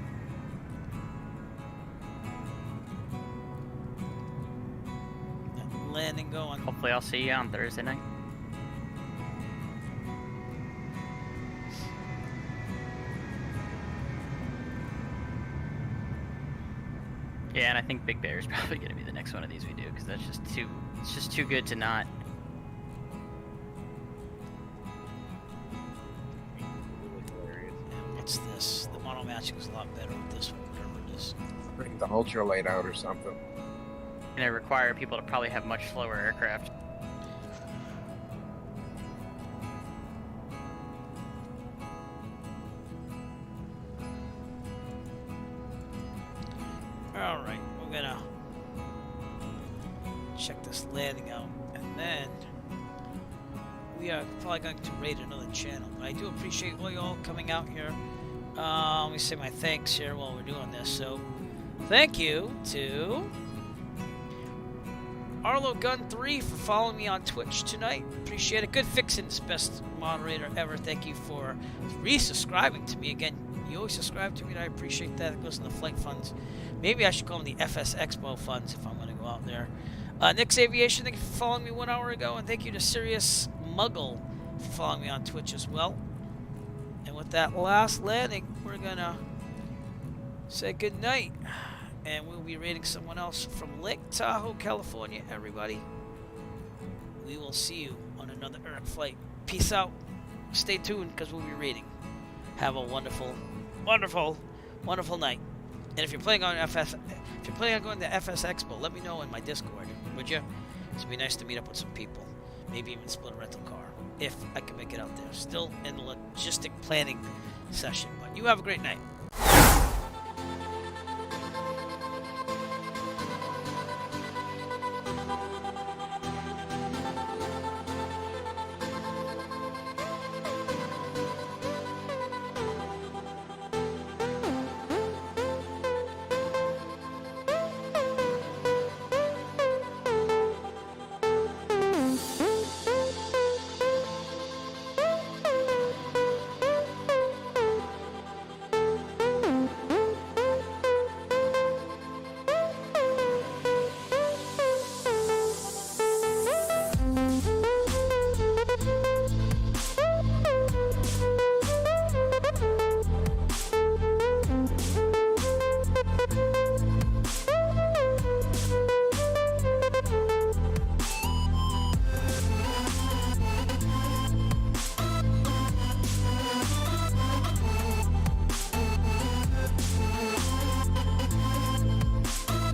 Landing going. Hopefully I'll see you on Thursday night. Yeah, and I think Big Bear is probably going to be the next one of these we do, because that's just too, it's just too good to not. What's this? The model matching is a lot better with this one, whatever it is. Bring the ultralight out or something. And it require people to probably have much slower aircraft. Alright, we're gonna check this landing out, and then we are probably going to raid another channel. But I do appreciate all y'all coming out here. Let me say my thanks here while we're doing this. So, thank you to Arlo Gun 3 for following me on Twitch tonight. Appreciate it. Good Fixin's best moderator ever. Thank you for resubscribing to me again. You always subscribe to me, and I appreciate that. It goes in the flight funds. Maybe I should call them the FS Expo funds if I'm going to go out there. Nick's Aviation, thank you for following me 1 hour ago, and thank you to Sirius Muggle for following me on Twitch as well. And with that last landing, we're going to say good night. And we'll be raiding someone else from Lake Tahoe, California, everybody. We will see you on another Eric flight. Peace out. Stay tuned, because we'll be raiding. Have a wonderful, wonderful, wonderful night. And if you're planning on going to FS Expo, let me know in my Discord, would you? It'd be nice to meet up with some people. Maybe even split a rental car, if I can make it out there. Still in the logistic planning session. But you have a great night.